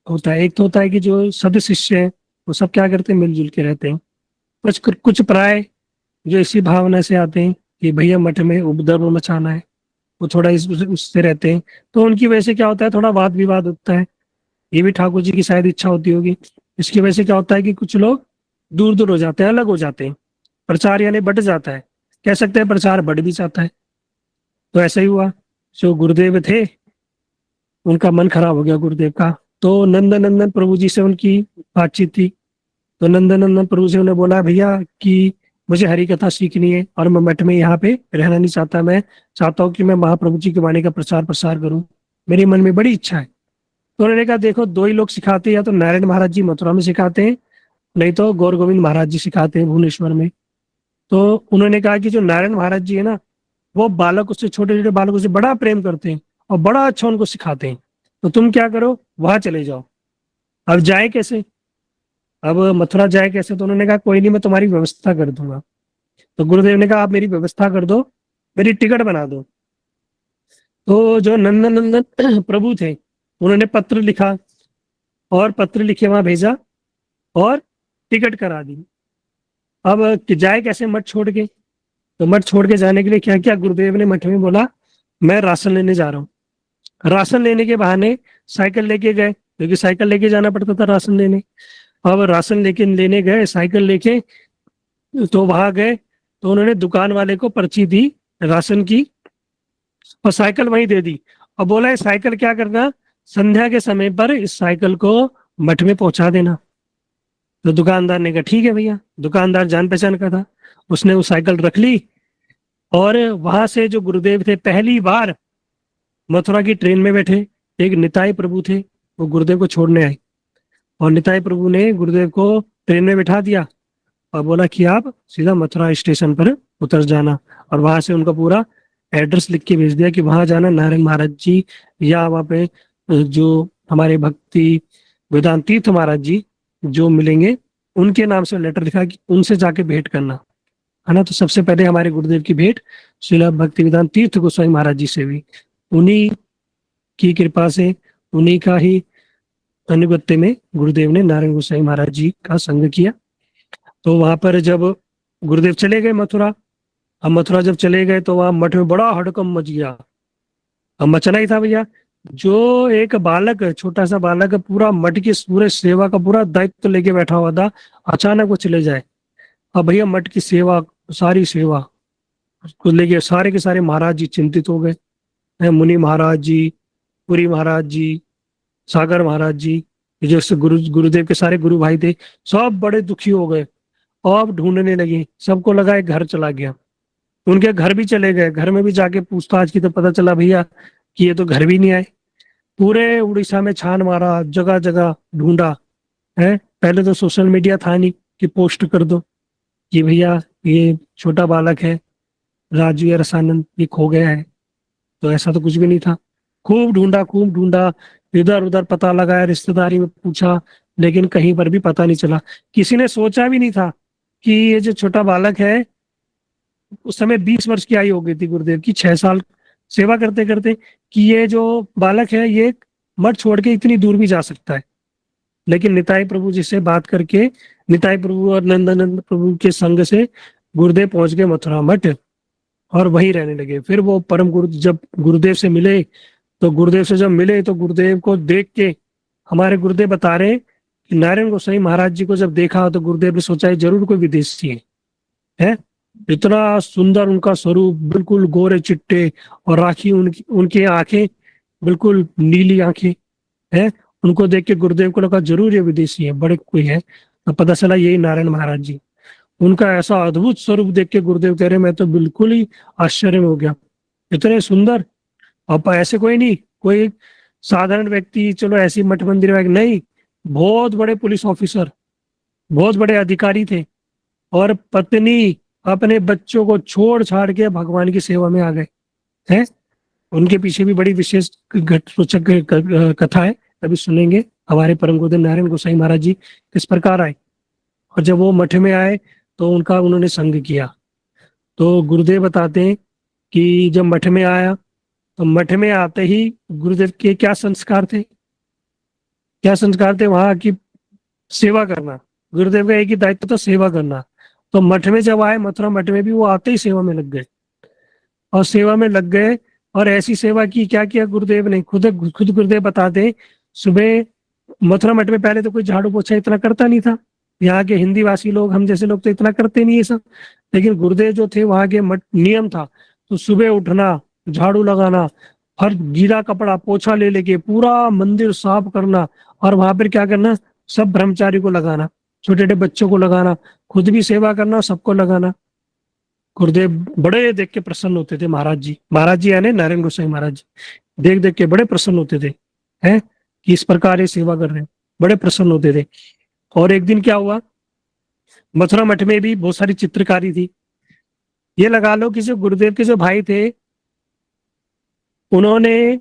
होता है। एक तो होता है कि जो सद शिष्य हैं वो सब क्या करते हैं, मिलजुल के रहते हैं। कुछ कुछ प्राय जो इसी भावना से आते हैं कि भैया मठ में उपद्रव मचाना है, वो थोड़ा उससे रहते हैं। तो उनकी वजह से क्या होता है, थोड़ा वाद विवाद होता है। ये भी ठाकुर जी की शायद इच्छा होती होगी। इसकी वजह से क्या होता है कि कुछ लोग दूर दूर हो जाते हैं, अलग हो जाते हैं, प्रचार यानी बढ़ जाता है, कह सकते हैं प्रचार बढ़ भी जाता है। तो ऐसा ही हुआ, जो गुरुदेव थे उनका मन खराब हो गया गुरुदेव का। तो नंदन प्रभु जी से उनकी बातचीत थी। तो नंदन प्रभु से उन्हें बोला, भैया कि मुझे हरी कथा सीखनी है और मैं मठ में यहाँ पे रहना नहीं चाहता, मैं चाहता हूँ कि मैं महाप्रभु जी की वाणी का प्रचार प्रसार करूँ, मेरे मन में बड़ी इच्छा है। तो उन्होंने कहा, देखो दो ही लोग सिखाते हैं, या तो नारायण महाराज जी मथुरा में सिखाते हैं, नहीं तो गौर गोविंद महाराज जी सिखाते हैं भुवनेश्वर में। तो उन्होंने कहा कि जो नारायण महाराज जी है ना, वो बालक उससे, छोटे छोटे बालकों से बड़ा प्रेम करते हैं और बड़ा अच्छा उनको सिखाते हैं। तो तुम क्या करो, वहां चले जाओ। अब जाए कैसे, अब मथुरा जाए कैसे? तो उन्होंने कहा, कोई नहीं, मैं तुम्हारी व्यवस्था कर दूंगा। तो गुरुदेव ने कहा, आप मेरी व्यवस्था कर दो, मेरी टिकट बना दो। तो जो नंदन प्रभु थे, उन्होंने पत्र लिखा और पत्र लिखे वहां भेजा और टिकट करा दी। अब कि जाए कैसे मठ छोड़ के? तो मठ छोड़ के जाने के लिए क्या किया, गुरुदेव ने मठ में बोला, मैं राशन लेने जा रहा हूँ। राशन लेने के बहाने साइकिल लेके गए, क्योंकि साइकिल लेके जाना पड़ता था राशन लेने। अब राशन लेके लेने गए साइकिल लेके, तो वहां गए तो उन्होंने दुकान वाले को पर्ची दी राशन की और साइकिल वहीं दे दी। और बोला, ये साइकिल क्या करना, संध्या के समय पर इस साइकिल को मठ में पहुंचा देना। तो दुकानदार ने कहा, ठीक है भैया। दुकानदार जान पहचान का था, उसने वो साइकिल रख ली। और वहां से जो गुरुदेव थे, पहली बार मथुरा की ट्रेन में बैठे, एक निताई प्रभु थे, वो गुरुदेव को छोड़ने आए। और निताई प्रभु ने गुरुदेव को ट्रेन में बैठा दिया और बोला कि आप सीधा मथुरा स्टेशन पर उतर जाना। और वहां से उनका पूरा एड्रेस लिख के भेज दिया कि वहां जाना, नारायण महाराज जी या वहां पे जो हमारे भक्ति वेदांत तीर्थ महाराज जी जो मिलेंगे, उनके नाम से लेटर लिखा कि उनसे जाके भेंट करना, है ना। तो सबसे पहले हमारे गुरुदेव की भेंट श्रील भक्ति वेदांत तीर्थ गोस्वामी महाराज जी से हुई। उन्हीं की कृपा से, उन्हीं का ही अनुगत्य में गुरुदेव ने नारायण गोसाई महाराज जी का संग किया। तो वहां पर जब गुरुदेव चले गए मथुरा, अब मथुरा जब चले गए तो वहां मठ में बड़ा हड़कंप मच गया। अब मचना ही था भैया। जो एक बालक, छोटा सा बालक, पूरा मठ की पूरे सेवा का पूरा दायित्व तो लेके बैठा हुआ था, अचानक वो चले जाए। अब भैया मठ की सेवा, सारी सेवा को लेके सारे के सारे महाराज जी चिंतित हो गए। मुनि महाराज जी, पुरी महाराज जी, सागर महाराज जी, ये जो गुरुदेव के सारे गुरु भाई थे, सब बड़े दुखी हो गए और ढूंढने लगे। सबको लगा एक घर चला गया। उनके घर भी चले गए, घर में भी जाके पूछताछ की तो पता चला भैया कि ये तो घर भी नहीं आए। पूरे उड़ीसा में छान मारा, जगह जगह ढूंढा है। पहले तो सोशल मीडिया था नहीं कि पोस्ट कर दो कि भैया ये छोटा बालक है राजू या रसानंद, ये खो गया है। तो ऐसा तो कुछ भी नहीं था। खूब ढूंढा, खूब ढूंढा, इधर उधर पता लगाया, रिश्तेदारी में पूछा, लेकिन कहीं पर भी पता नहीं चला। किसी ने सोचा भी नहीं था कि ये जो छोटा बालक है, उस समय 20 वर्ष की आयु हो गई थी गुरुदेव की, 6 साल सेवा करते करते, कि ये जो बालक है ये मठ छोड़ के इतनी दूर भी जा सकता है। लेकिन निताई प्रभु जी से बात करके, निताई प्रभु और नंदानंद प्रभु के संग से गुरुदेव पहुंच गए मथुरा मठ और वहीं रहने लगे। फिर वो परम गुरु जब गुरुदेव से मिले, तो गुरुदेव से जब मिले तो गुरुदेव को देख के हमारे गुरुदेव बता रहे हैं कि नारायण गोसाई महाराज जी को जब देखा तो गुरुदेव ने सोचा ये जरूर कोई विदेशी है। इतना सुंदर उनका स्वरूप, बिल्कुल गोरे चिट्टे, और राखी उनकी उनकी आंखें, बिल्कुल नीली आंखें हैं। उनको देख के गुरुदेव को लगा जरूर ये विदेशी है, बड़े कोई है। तो पता चला यही नारायण महाराज जी। उनका ऐसा अद्भुत स्वरूप देख के गुरुदेव कह रहे मैं तो बिल्कुल ही आश्चर्य में हो गया, इतने सुंदर। अब ऐसे कोई नहीं, कोई साधारण व्यक्ति चलो ऐसी मठ मंदिर में नहीं, बहुत बड़े पुलिस ऑफिसर, बहुत बड़े अधिकारी थे, और पत्नी अपने बच्चों को छोड़ छाड़ के भगवान की सेवा में आ गए हैं। उनके पीछे भी बड़ी विशेष रोचक कथा है, अभी सुनेंगे। हमारे परम गुरुदेव नारायण गोसाई महाराज जी किस प्रकार आए, और जब वो मठ में आए तो उनका उन्होंने संग किया। तो गुरुदेव बताते हैं कि जब मठ में आया तो मठ में आते ही गुरुदेव के क्या संस्कार थे, क्या संस्कार थे वहां की सेवा करना। गुरुदेव का एक ही दायित्व था, सेवा करना। तो मठ में जब आए, मथुरा मठ में भी वो आते ही सेवा में लग गए, और सेवा में लग गए। और ऐसी सेवा की, क्या किया गुरुदेव ने, खुद खुद गुरुदेव बताते हैं, सुबह मथुरा मठ में पहले तो कोई झाड़ू पोछा इतना करता नहीं था। यहाँ के हिंदी भाषी लोग, हम जैसे लोग तो इतना करते नहीं है सब। लेकिन गुरुदेव जो थे वहां के मठ नियम था, तो सुबह उठना, झाड़ू लगाना, हर गीला कपड़ा पोछा ले लेके पूरा मंदिर साफ करना, और वहां पर क्या करना, सब ब्रह्मचारी को लगाना, छोटे छोटे बच्चों को लगाना, खुद भी सेवा करना, सबको लगाना। गुरुदेव बड़े देख के प्रसन्न होते थे। महाराज जी यानी नारायण गोसाई महाराज जी देख देख के बड़े प्रसन्न होते थे, हैं कि इस प्रकार ये सेवा कर रहे हैं, बड़े प्रसन्न होते थे। और एक दिन क्या हुआ, मथुरा मठ में भी बहुत सारी चित्रकारी थी। ये लगा लो कि जो गुरुदेव के जो भाई थे, उन्होंने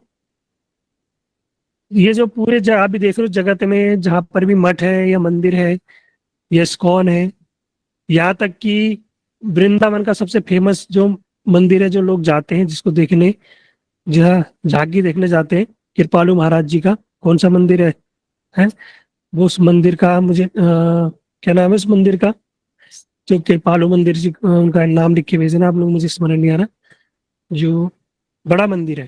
ये जो पूरे जगह भी देख लो जगत में जहां पर भी मठ है या मंदिर है या इस्कॉन है, यहाँ तक कि वृंदावन का सबसे फेमस जो मंदिर है, जो लोग जाते हैं जिसको देखने, जहाँ झांकी देखने जाते हैं, कृपालु महाराज जी का कौन सा मंदिर है वो, उस मंदिर का मुझे क्या नाम है उस मंदिर का, जो कृपालु मंदिर जी, उनका नाम लिख के भेजना आप लोग, मुझे स्मरण नहीं आ रहा, जो बड़ा मंदिर है।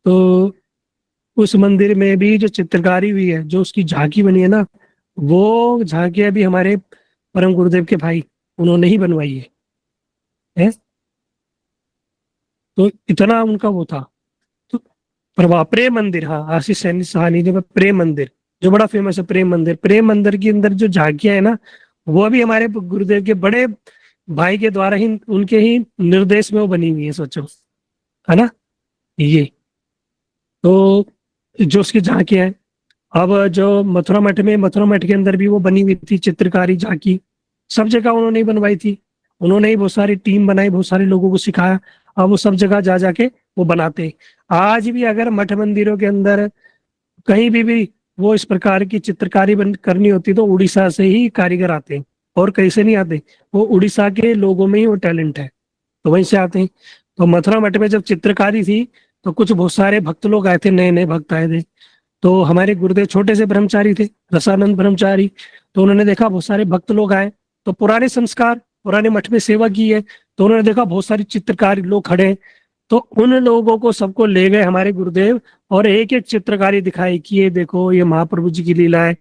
तो उस मंदिर में भी जो चित्रकारी हुई है, जो उसकी झांकी बनी है ना, वो झांकियां भी हमारे परम गुरुदेव के भाई उन्होंने ही बनवाई है। तो इतना उनका वो था। तो प्रभा प्रेम मंदिर, हाँ, आशीष सैनी सहानी जो प्रेम मंदिर, जो बड़ा फेमस है, प्रेम मंदिर। प्रेम मंदिर के अंदर जो झांकियां है ना, वो भी हमारे गुरुदेव के बड़े भाई के द्वारा ही, उनके ही निर्देश में वो बनी हुई है, सोचो, है ना ये। तो जो उसकी झांकियां है, अब जो मथुरा मठ में, मथुरा मठ के अंदर भी वो बनी हुई थी चित्रकारी झांकी, सब जगह उन्होंने ही बनवाई थी। उन्होंने ही बहुत सारी टीम बनाई, बहुत सारे लोगों को सिखाया। अब वो सब जगह जा जाके वो बनाते हैं। आज भी अगर मठ मंदिरों के अंदर कहीं भी वो इस प्रकार की चित्रकारी करनी होती तो उड़ीसा से ही कारीगर आते हैं, और कहीं से नहीं आते। वो उड़ीसा के लोगों में ही वो टैलेंट है, तो वहीं से आते हैं। तो मथुरा मठ में जब चित्रकारी थी तो कुछ बहुत सारे भक्त लोग आए थे, नए नए भक्त आए थे। तो हमारे गुरुदेव छोटे से ब्रह्मचारी थे, रसानंद ब्रह्मचारी। तो उन्होंने देखा बहुत सारे भक्त लोग आए, तो पुराने संस्कार, पुराने मठ में सेवा की है, तो उन्होंने देखा बहुत सारी चित्रकारी लोग खड़े हैं। तो उन लोगों को सबको ले गए हमारे गुरुदेव, और एक एक चित्रकारी दिखाई कि ये देखो, ये महाप्रभु जी की लीला है,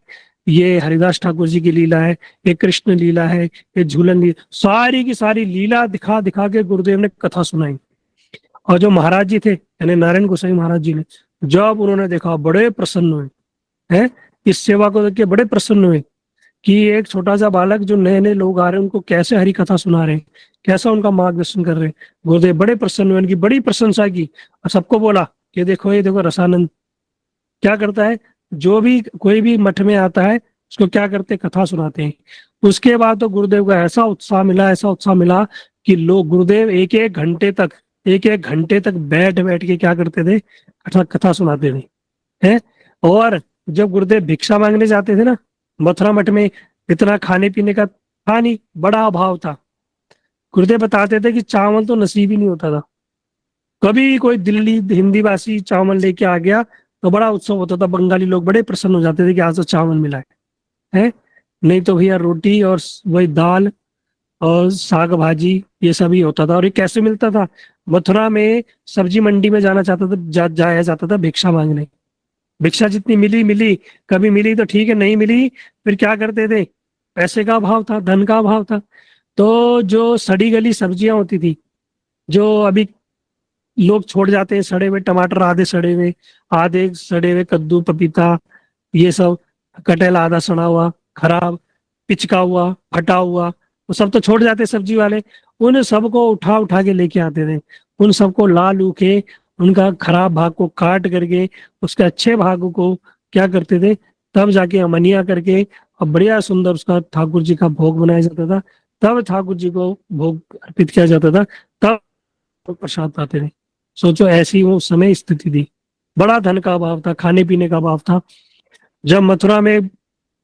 ये हरिदास ठाकुर जी की लीला है, ये कृष्ण लीला है, ये झूलन लीला, सारी की सारी लीला दिखा दिखा के गुरुदेव ने कथा सुनाई। और जो महाराज जी थे यानी नारायण गोसाई महाराज जी ने, जब उन्होंने देखा बड़े प्रसन्न हुए हैं, इस सेवा को देख के बड़े प्रसन्न हुए कि एक छोटा सा बालक, जो नए नए लोग आ रहे हैं, उनको कैसे हरी कथा सुना रहे हैं, कैसा उनका मार्गदर्शन कर रहे हैं। गुरुदेव बड़े प्रसन्न हुए, उनकी बड़ी प्रशंसा की, और सबको बोला कि देखो, ये देखो रसानंद क्या करता है, जो भी कोई भी मठ में आता है उसको क्या करते हैं, कथा सुनाते हैं। उसके बाद तो गुरुदेव को ऐसा उत्साह मिला, ऐसा उत्साह मिला कि लोग, गुरुदेव एक एक घंटे तक, एक एक घंटे तक बैठ बैठ के क्या करते थे, कथा कथा सुनाते थे, हैं। और जब गुरुदेव भिक्षा मांगने जाते थे ना, मथुरा मठ में इतना खाने पीने का था नहीं, बड़ा अभाव था। गुरुदेव बताते थे कि चावल तो नसीब ही नहीं होता था। कभी कोई दिल्ली हिंदी भाषी चावल लेके आ गया तो बड़ा उत्सव होता था, बंगाली लोग बड़े प्रसन्न हो जाते थे कि आज तो चावल मिला है। नहीं तो भैया रोटी और वही दाल और साग भाजी ये सब ही होता था। और ये कैसे मिलता था? मथुरा में सब्जी मंडी में जाना चाहता था, जाया जाता था भिक्षा मांगने। भिक्षा जितनी मिली मिली, कभी मिली तो ठीक है, नहीं मिली फिर क्या करते थे? पैसे का अभाव था, धन का अभाव था, तो जो सड़ी गली सब्जियां होती थी, जो अभी लोग छोड़ जाते हैं, सड़े हुए टमाटर, आधे सड़े हुए कद्दू पपीता, ये सब, कटहल आधा सड़ा हुआ, खराब, पिचका हुआ, फटा हुआ, वो सब तो छोड़ जाते सब्जी वाले। उन सबको उठा उठा के लेके आते थे। उन सबको ला लू के, उनका खराब भाग को काट करके, उसके अच्छे भाग को क्या करते थे? तब जाके अमनिया करके और बढ़िया सुंदर उसका ठाकुर जी का भोग बनाया जाता था। तब ठाकुर जी को भोग अर्पित किया जाता था। तब लोग प्रसाद पाते थे। सोचो, ऐसी वो उस समय स्थिति थी। बड़ा धन का अभाव था, खाने पीने का अभाव था। जब मथुरा में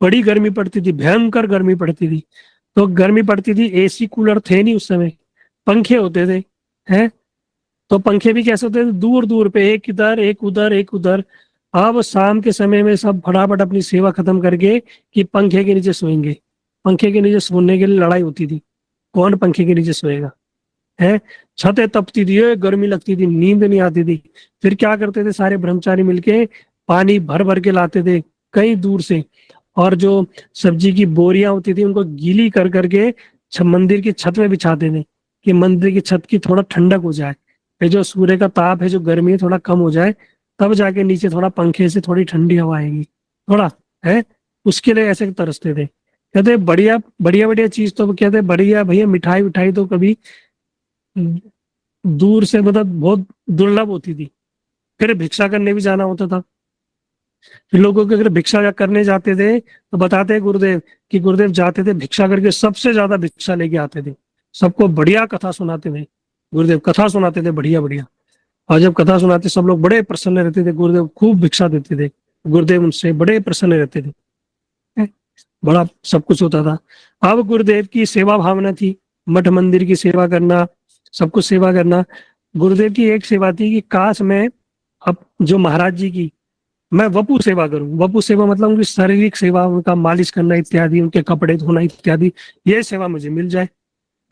बड़ी गर्मी पड़ती थी, भयंकर गर्मी पड़ती थी, तो गर्मी पड़ती थी, एसी कूलर थे नहीं उस समय, पंखे होते थे। हैं? तो पंखे भी कैसे होते थे? दूर दूर पे, एक इधर एक उधर एक उधर। अब शाम के समय में सब फटाफट अपनी सेवा खत्म करके कि पंखे के नीचे सोएंगे। पंखे के नीचे सोने के लिए लड़ाई होती थी, कौन पंखे के नीचे सोएगा। है? छतें तपती थी, गर्मी लगती थी, नींद नहीं आती थी। फिर क्या करते थे? सारे ब्रह्मचारी मिलके पानी भर भर के लाते थे कई दूर से, और जो सब्जी की बोरियां होती थी उनको गीली कर करके मंदिर की छत में बिछाते थे, कि मंदिर की छत की थोड़ा ठंडक हो जाए। ये जो सूर्य का ताप है, जो गर्मी है, थोड़ा कम हो जाए, तब जाके नीचे थोड़ा पंखे से थोड़ी ठंडी हवा आएगी थोड़ा। है? उसके लिए ऐसे तरसते थे। कहते बढ़िया बढ़िया बढ़िया चीज, तो कहते बढ़िया भैया, मिठाई उठाई तो कभी दूर से, मतलब बहुत दुर्लभ होती थी। फिर भिक्षा करने भी जाना होता था। फिर लोगों के अगर भिक्षा करने जाते थे तो बताते हैं गुरुदेव कि गुरुदेव जाते थे भिक्षा करके सबसे ज्यादा भिक्षा लेके आते थे। सबको बढ़िया कथा सुनाते थे। गुरुदेव कथा सुनाते थे बढ़िया बढ़िया। और जब कथा सुनाते सब लोग बड़े प्रसन्न रहते थे, गुरुदेव खूब भिक्षा देते थे, गुरुदेव उनसे बड़े प्रसन्न रहते थे। बड़ा सब कुछ होता था। अब गुरुदेव की सेवा भावना थी, मठ मंदिर की सेवा करना, सब कुछ सेवा करना। गुरुदेव की एक सेवा थी कि काश मैं, अब जो महाराज जी की, मैं वपु सेवा करूं। वपु सेवा मतलब उनकी शारीरिक सेवा, उनका मालिश करना इत्यादि, उनके कपड़े धोना इत्यादि, ये सेवा मुझे मिल जाए,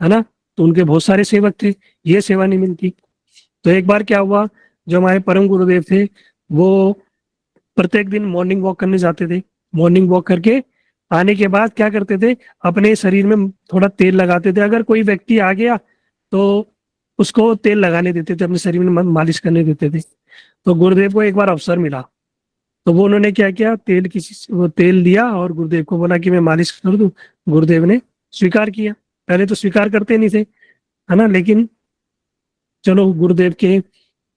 है ना। तो उनके बहुत सारे सेवक थे, ये सेवा नहीं मिलती। तो एक बार क्या हुआ, जो हमारे परम गुरुदेव थे, वो प्रत्येक दिन मॉर्निंग वॉक करने जाते थे। मॉर्निंग वॉक करके आने के बाद क्या करते थे? अपने शरीर में थोड़ा तेल लगाते थे। अगर कोई व्यक्ति आ गया तो उसको तेल लगाने देते थे, अपने शरीर में मालिश करने देते थे। तो गुरुदेव को एक बार अवसर मिला, तो वो उन्होंने क्या किया, तेल किसी वो तेल दिया और गुरुदेव को बोला कि मैं मालिश कर दूं। गुरुदेव ने स्वीकार किया। पहले तो स्वीकार करते नहीं थे, है ना, लेकिन चलो गुरुदेव के,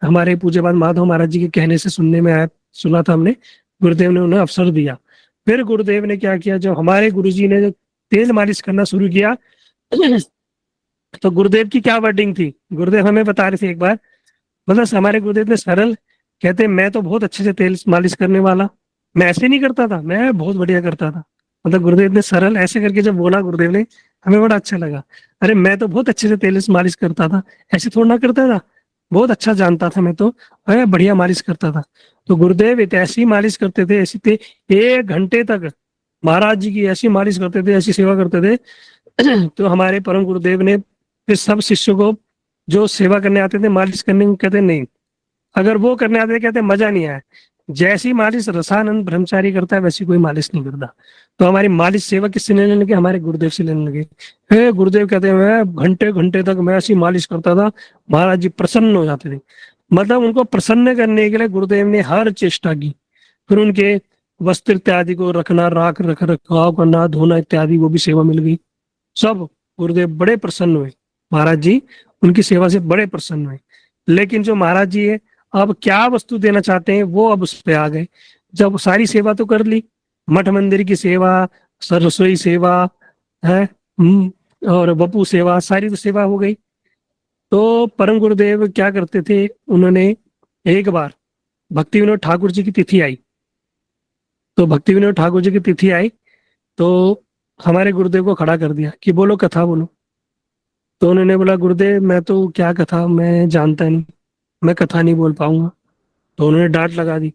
हमारे पूज्यपाद माधव महाराज जी के कहने से सुनने में आया, सुना था हमने, गुरुदेव ने उन्हें अवसर दिया। फिर गुरुदेव ने क्या किया, जब हमारे गुरुजी ने जो तेल मालिश करना शुरू किया, तो गुरुदेव की क्या वर्डिंग थी, गुरुदेव हमें बता रहे थे एक बार, मतलब हमारे गुरुदेव ने सरल, कहते मैं तो बहुत अच्छे से तेल मालिश करने वाला, मैं ऐसे नहीं करता था, मैं बहुत बढ़िया करता था। मतलब गुरुदेव ने सरल ऐसे करके जब बोला गुरुदेव ने, हमें बड़ा अच्छा लगा। अरे मैं तो बहुत अच्छे से तेल मालिश करता था, ऐसे थोड़ा ना करता था, बहुत अच्छा जानता था मैं तो, अरे बढ़िया मालिश करता था। तो गुरुदेव ऐसी मालिश करते थे, ऐसी थे, 1 घंटे तक महाराज जी की ऐसी मालिश करते थे, ऐसी सेवा करते थे। तो हमारे परम गुरुदेव ने फिर सब शिष्यों को, जो सेवा करने आते थे मालिश करने को, कहते नहीं, अगर वो करने आते थे कहते मजा नहीं आया, जैसी मालिश रसानंद ब्रह्मचारी करता है वैसी कोई मालिश नहीं करता। तो हमारी मालिश सेवा किससे लेने लगे? हमारे गुरुदेव से लेने लगे। गुरुदेव कहते हैं मैं घंटे घंटे तक मैं ऐसी मालिश करता था, महाराज जी प्रसन्न हो जाते थे। मतलब उनको प्रसन्न करने के लिए गुरुदेव ने हर चेष्टा की। फिर उनके वस्त्र इत्यादि को रखना, रख रखाव करना, धोना इत्यादि, वो भी सेवा मिल गई। सब गुरुदेव बड़े प्रसन्न हुए, महाराज जी उनकी सेवा से बड़े प्रसन्न हुए। लेकिन जो महाराज जी है, अब क्या वस्तु देना चाहते हैं वो अब उस पे आ गए। जब सारी सेवा तो कर ली, मठ मंदिर की सेवा, रसोई सेवा है, और वपू सेवा, सारी तो सेवा हो गई। तो परम गुरुदेव क्या करते थे, उन्होंने एक बार भक्ति विनोद ठाकुर जी की तिथि आई, तो भक्ति विनोद ठाकुर जी की तिथि आई, तो हमारे गुरुदेव को खड़ा कर दिया कि बोलो कथा बोलो। तो उन्होंने बोला गुरुदेव मैं तो क्या कथा, मैं जानता नहीं, मैं कथा नहीं बोल पाऊंगा। तो उन्होंने डांट लगा दी।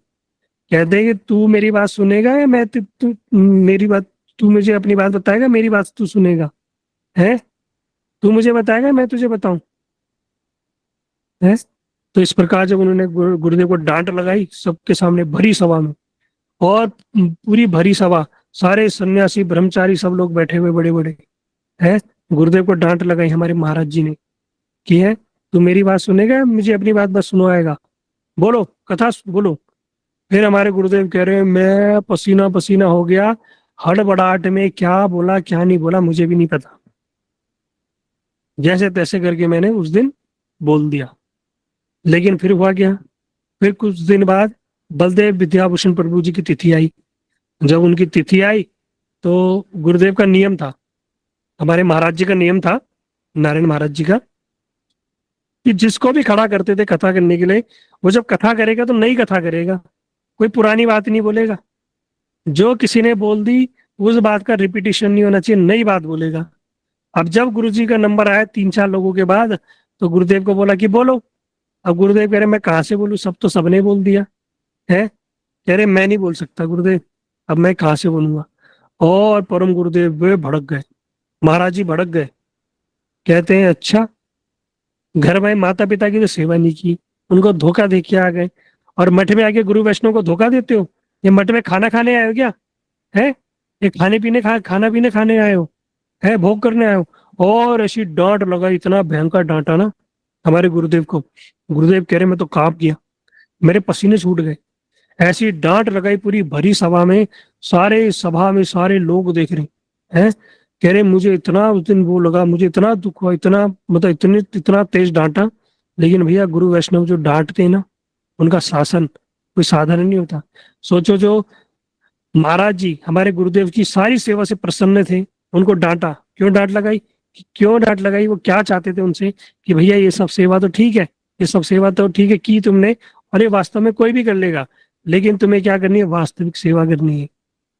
कहते हैं कि तू मेरी बात सुनेगा या तू मेरी बात, तू मुझे अपनी बात बताएगा, मेरी बात तू सुनेगा? है? तू मुझे बताएगा, मैं तुझे बताऊं? है। तो इस प्रकार जब उन्होंने गुरुदेव को डांट लगाई सबके सामने भरी सभा में, और पूरी भरी सभा, सारे सन्यासी ब्रह्मचारी सब लोग बैठे हुए बड़े बड़े, है, गुरुदेव को डांट लगाई हमारे महाराज जी ने, कि है तू मेरी बात सुनेगा, मुझे अपनी बात बस सुनवाएगा, बोलो कथा बोलो। फिर हमारे गुरुदेव कह रहे हैं, मैं पसीना पसीना हो गया, हड़बड़ाहट में क्या बोला क्या नहीं बोला मुझे भी नहीं पता, जैसे तैसे करके मैंने उस दिन बोल दिया। लेकिन फिर हुआ क्या, फिर कुछ दिन बाद बलदेव विद्याभूषण प्रभु जी की तिथि आई। जब उनकी तिथि आई तो गुरुदेव का नियम था, हमारे महाराज जी का नियम था, नारायण महाराज जी का, कि जिसको भी खड़ा करते थे कथा करने के लिए, वो जब कथा करेगा तो नई कथा करेगा, कोई पुरानी बात नहीं बोलेगा। जो किसी ने बोल दी उस बात का रिपीटिशन नहीं होना चाहिए, नई बात बोलेगा। अब जब गुरु जी का नंबर आया 3-4 लोगों के बाद, तो गुरुदेव को बोला कि बोलो। अब गुरुदेव कह रहे मैं कहाँ से बोलूं, सब तो सबने बोल दिया है। कह रहे मैं नहीं बोल सकता गुरुदेव, अब मैं कहाँ से बोलूंगा। और परम गुरुदेव वे भड़क गए, महाराज जी भड़क गए। कहते हैं अच्छा, घर में माता पिता की तो सेवा नहीं की, उनको धोखा दे के आ गए, और मठ में आके गुरु वैष्णव को धोखा देते हो? ये मठ में खाना खाने आए हो क्या? है, ये खाना पीने खाने आए हो? है, भोग करने आए हो? और ऐसी डांट लगा, इतना भयंकर डांटा ना हमारे गुरुदेव को। गुरुदेव कह रहे मैं तो कांप गया, मेरे पसीने छूट गए। ऐसी डांट लगाई पूरी भरी सभा में, सारे सभा में सारे लोग देख रहे हैं। कह रहे मुझे इतना उस दिन वो लगा, मुझे इतना दुख हुआ, इतना मतलब इतना तेज डांटा। लेकिन भैया गुरु वैष्णव जो डांटते हैं ना, उनका शासन कोई साधारण नहीं होता। सोचो, जो महाराज जी हमारे गुरुदेव की सारी सेवा से प्रसन्न थे, उनको डांटा, क्यों डांट लगाई? क्यों डांट लगाई? वो क्या चाहते थे उनसे, कि भैया ये सब सेवा तो ठीक है, ये सब सेवा तो ठीक है की तुमने, और ये वास्तव में कोई भी कर लेगा, लेकिन तुम्हें क्या करनी है, वास्तविक सेवा करनी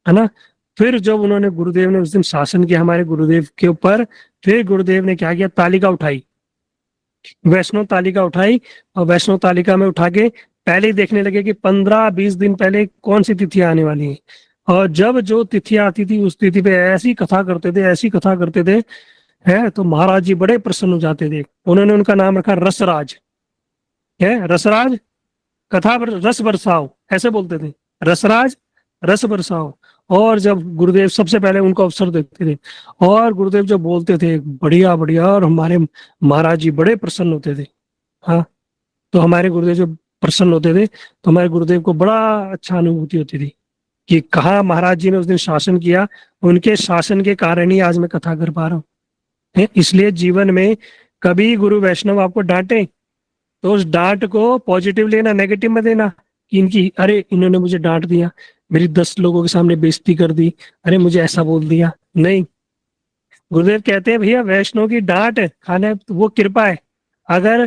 है ना। फिर जब उन्होंने, गुरुदेव ने उस दिन शासन किया हमारे गुरुदेव के ऊपर, फिर गुरुदेव ने क्या किया, तालिका उठाई, वैष्णव तालिका उठाई, और वैष्णव तालिका में उठा के पहले ही देखने लगे कि 15-20 दिन पहले कौन सी तिथियां आने वाली हैं। और जब जो तिथियां आती थी उस तिथि पे ऐसी कथा करते थे, ऐसी कथा करते थे, है, तो महाराज जी बड़े प्रसन्न हो जाते थे। उन्होंने उनका नाम रखा रसराज, है, रसराज, कथा रस बरसाओ, ऐसे बोलते थे, रसराज, रस बरसाओ। और जब गुरुदेव सबसे पहले उनको अवसर देते थे, और गुरुदेव जब बोलते थे बढ़िया बढ़िया, और हमारे महाराज जी बड़े प्रसन्न होते थे। हाँ, तो हमारे गुरुदेव जब प्रसन्न होते थे तो हमारे गुरुदेव को बड़ा अच्छा अनुभूति होती थी, कि कहाँ महाराज जी ने उस दिन शासन किया, उनके शासन के कारण ही आज मैं कथा कर पा रहा हूँ। इसलिए जीवन में कभी गुरु वैष्णव आपको डांटे तो उस डांट को पॉजिटिव लेना, नेगेटिव में देना, कि इनकी, अरे इन्होंने मुझे डांट दिया, मेरी 10 लोगों के सामने बेइज्जती कर दी, अरे मुझे ऐसा बोल दिया। नहीं, गुरुदेव कहते हैं भैया वैष्णव की डांट खाने वो कृपा है। अगर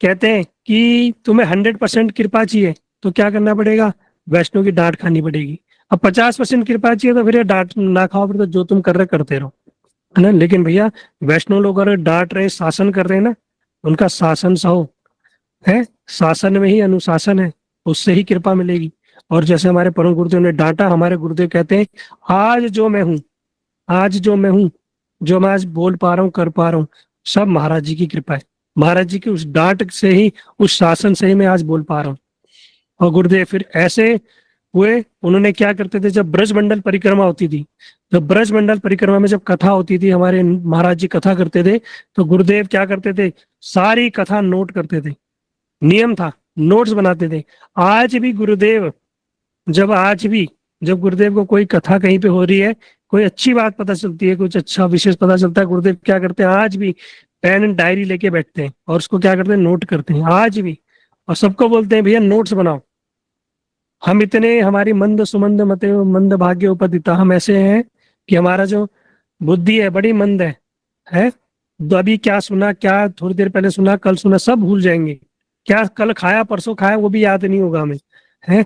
कहते हैं कि तुम्हें 100% कृपा चाहिए तो क्या करना पड़ेगा, वैष्णव की डांट खानी पड़ेगी। अब 50% कृपा चाहिए तो फिर ये डांट ना खाओ, फिर तो जो तुम कर रहे करते रहो, है ना। लेकिन भैया वैष्णव लोग अगर डांट रहे, शासन कर रहे हैं ना, उनका शासन सहो, है, शासन में ही अनुशासन है, उससे ही कृपा मिलेगी। और जैसे हमारे परम गुरुदेव ने डांटा, हमारे गुरुदेव कहते हैं आज जो मैं हूँ, आज जो मैं हूँ, जो मैं आज बोल पा रहा हूँ, कर पा रहा हूँ, सब महाराज जी की कृपा है। महाराज जी की उस डांट से ही, उस शासन से ही मैं आज बोल पा रहा हूँ। और गुरुदेव फिर ऐसे हुए, उन्होंने क्या करते थे, जब ब्रजमंडल परिक्रमा होती थी, जब ब्रजमंडल परिक्रमा में जब कथा होती थी, हमारे महाराज जी कथा करते थे, तो गुरुदेव क्या करते थे, सारी कथा नोट करते थे, नियम था, नोट्स बनाते थे। आज भी गुरुदेव, आज भी जब गुरुदेव को कोई कथा कहीं पे हो रही है, कोई अच्छी बात पता चलती है, कुछ अच्छा विशेष पता चलता है, गुरुदेव क्या करते हैं, आज भी पेन एंड डायरी लेके बैठते हैं और उसको क्या करते हैं, नोट करते हैं आज भी। और सबको बोलते हैं भैया नोट्स बनाओ। हम इतने, हमारी मंद सुमंद मते मंद भाग्य उपदिता, हम ऐसे हैं कि हमारा जो बुद्धि है बड़ी मंद है। तो अभी क्या सुना, क्या थोड़ी देर पहले सुना, कल सुना, सब भूल जाएंगे। क्या कल खाया, परसों खाया, वो भी याद नहीं होगा हमें, है।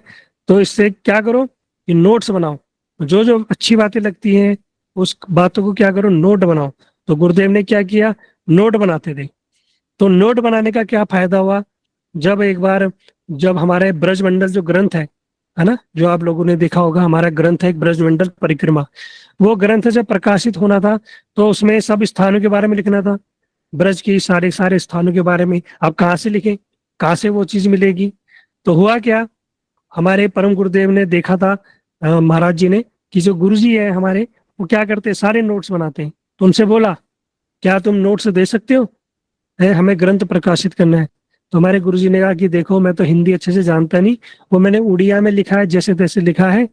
तो इससे क्या करो, कि नोट्स बनाओ, जो जो अच्छी बातें लगती हैं उस बातों को क्या करो, नोट बनाओ। तो गुरुदेव ने क्या किया, नोट बनाते थे। तो नोट बनाने का क्या फायदा हुआ, जब एक बार, जब हमारे ब्रजमंडल जो ग्रंथ है ना, जो आप लोगों ने देखा होगा, हमारा ग्रंथ है एक ब्रजमंडल परिक्रमा, वो ग्रंथ जब प्रकाशित होना था तो उसमें सब स्थानों के बारे में लिखना था। ब्रज की सारे सारे स्थानों के बारे में। आप कहाँ से लिखें, कहाँ से वो चीज मिलेगी? तो हुआ क्या, हमारे परम गुरुदेव ने देखा था महाराज जी ने कि जो गुरु जी है हमारे, वो क्या करते हैं, सारे नोट्स बनाते हैं। तो उनसे बोला, क्या तुम नोट्स दे सकते हो, हमें ग्रंथ प्रकाशित करना है। तो हमारे गुरु जी ने कहा कि देखो, मैं तो हिंदी अच्छे से जानता नहीं, वो मैंने उड़िया में लिखा है, जैसे तैसे लिखा है,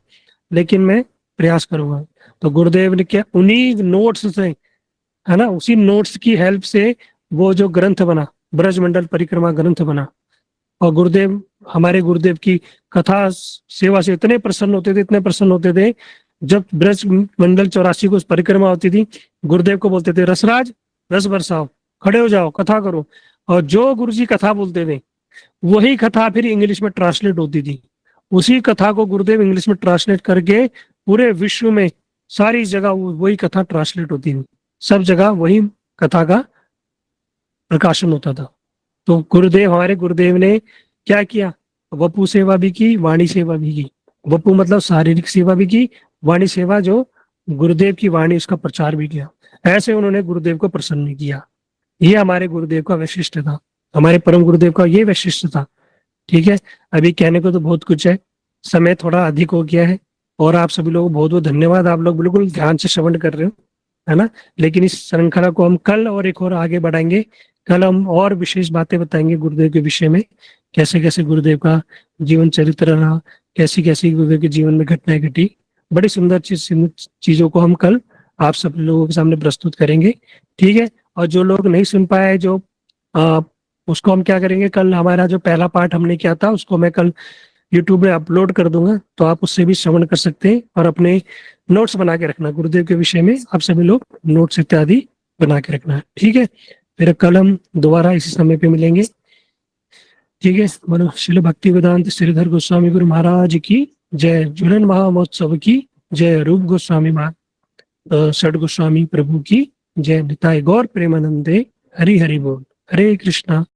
लेकिन मैं प्रयास करूंगा। तो गुरुदेव ने क्या, उन्हीं नोट्स से, है ना, उसी नोट्स की हेल्प से वो जो ग्रंथ बना, ब्रजमंडल परिक्रमा ग्रंथ बना। और गुरुदेव, हमारे गुरुदेव की कथा सेवा से इतने प्रसन्न होते थे, इतने प्रसन्न होते थे, जब ब्रज मंडल 84 को परिक्रमा होती थी, गुरुदेव को बोलते थे, रसराज रस बरसाओ, खड़े हो जाओ, कथा करो। और जो गुरु जी कथा बोलते थे, वही कथा फिर इंग्लिश में ट्रांसलेट होती थी। उसी कथा को गुरुदेव इंग्लिश में ट्रांसलेट करके पूरे विश्व में सारी जगह वही कथा ट्रांसलेट होती थी, सब जगह वही कथा का प्रकाशन होता था। तो गुरुदेव, हमारे गुरुदेव ने क्या किया, वपु सेवा भी की, वाणी सेवा भी की। वपु मतलब शारीरिक सेवा भी की, वाणी सेवा जो गुरुदेव की वाणी, उसका प्रचार भी किया। ऐसे उन्होंने गुरुदेव को प्रसन्न किया। ये हमारे गुरुदेव का वैशिष्ट था, हमारे परम गुरुदेव का ये वैशिष्ट था। ठीक है, अभी कहने को तो बहुत कुछ है, समय थोड़ा अधिक हो गया है। और आप सभी लोग बहुत बहुत धन्यवाद, आप लोग बिल्कुल ध्यान से श्रवण कर रहे हो, है ना। लेकिन इस श्रृंखला को हम कल और एक और आगे बढ़ाएंगे। कल हम और विशेष बातें बताएंगे गुरुदेव के विषय में, कैसे कैसे गुरुदेव का जीवन चरित्र रहा, कैसी कैसी गुरुदेव के जीवन में घटनाएं घटी। बड़ी सुंदर चीजों को हम कल आप सब लोगों के सामने प्रस्तुत करेंगे। ठीक है, और जो लोग नहीं सुन पाए, जो उसको हम क्या करेंगे, कल हमारा जो पहला पार्ट हमने किया था, उसको मैं कल यूट्यूब में अपलोड कर दूंगा, तो आप उससे भी श्रवण कर सकते हैं। और अपने नोट्स बना के रखना गुरुदेव के विषय में, आप सभी लोग नोट्स इत्यादि बना के रखना। ठीक है, फिर कल हम दोबारा इसी समय पे मिलेंगे। ठीक है, बोलो श्रील भक्ति वेदांत श्रीधर गोस्वामी गुरु महाराज की जय। झूलन महामहोत्सव की जय। रूप गोस्वामी षड गोस्वामी प्रभु की जय। निताय गौर प्रेमानंदे। हरि हरि बोल। हरे कृष्णा।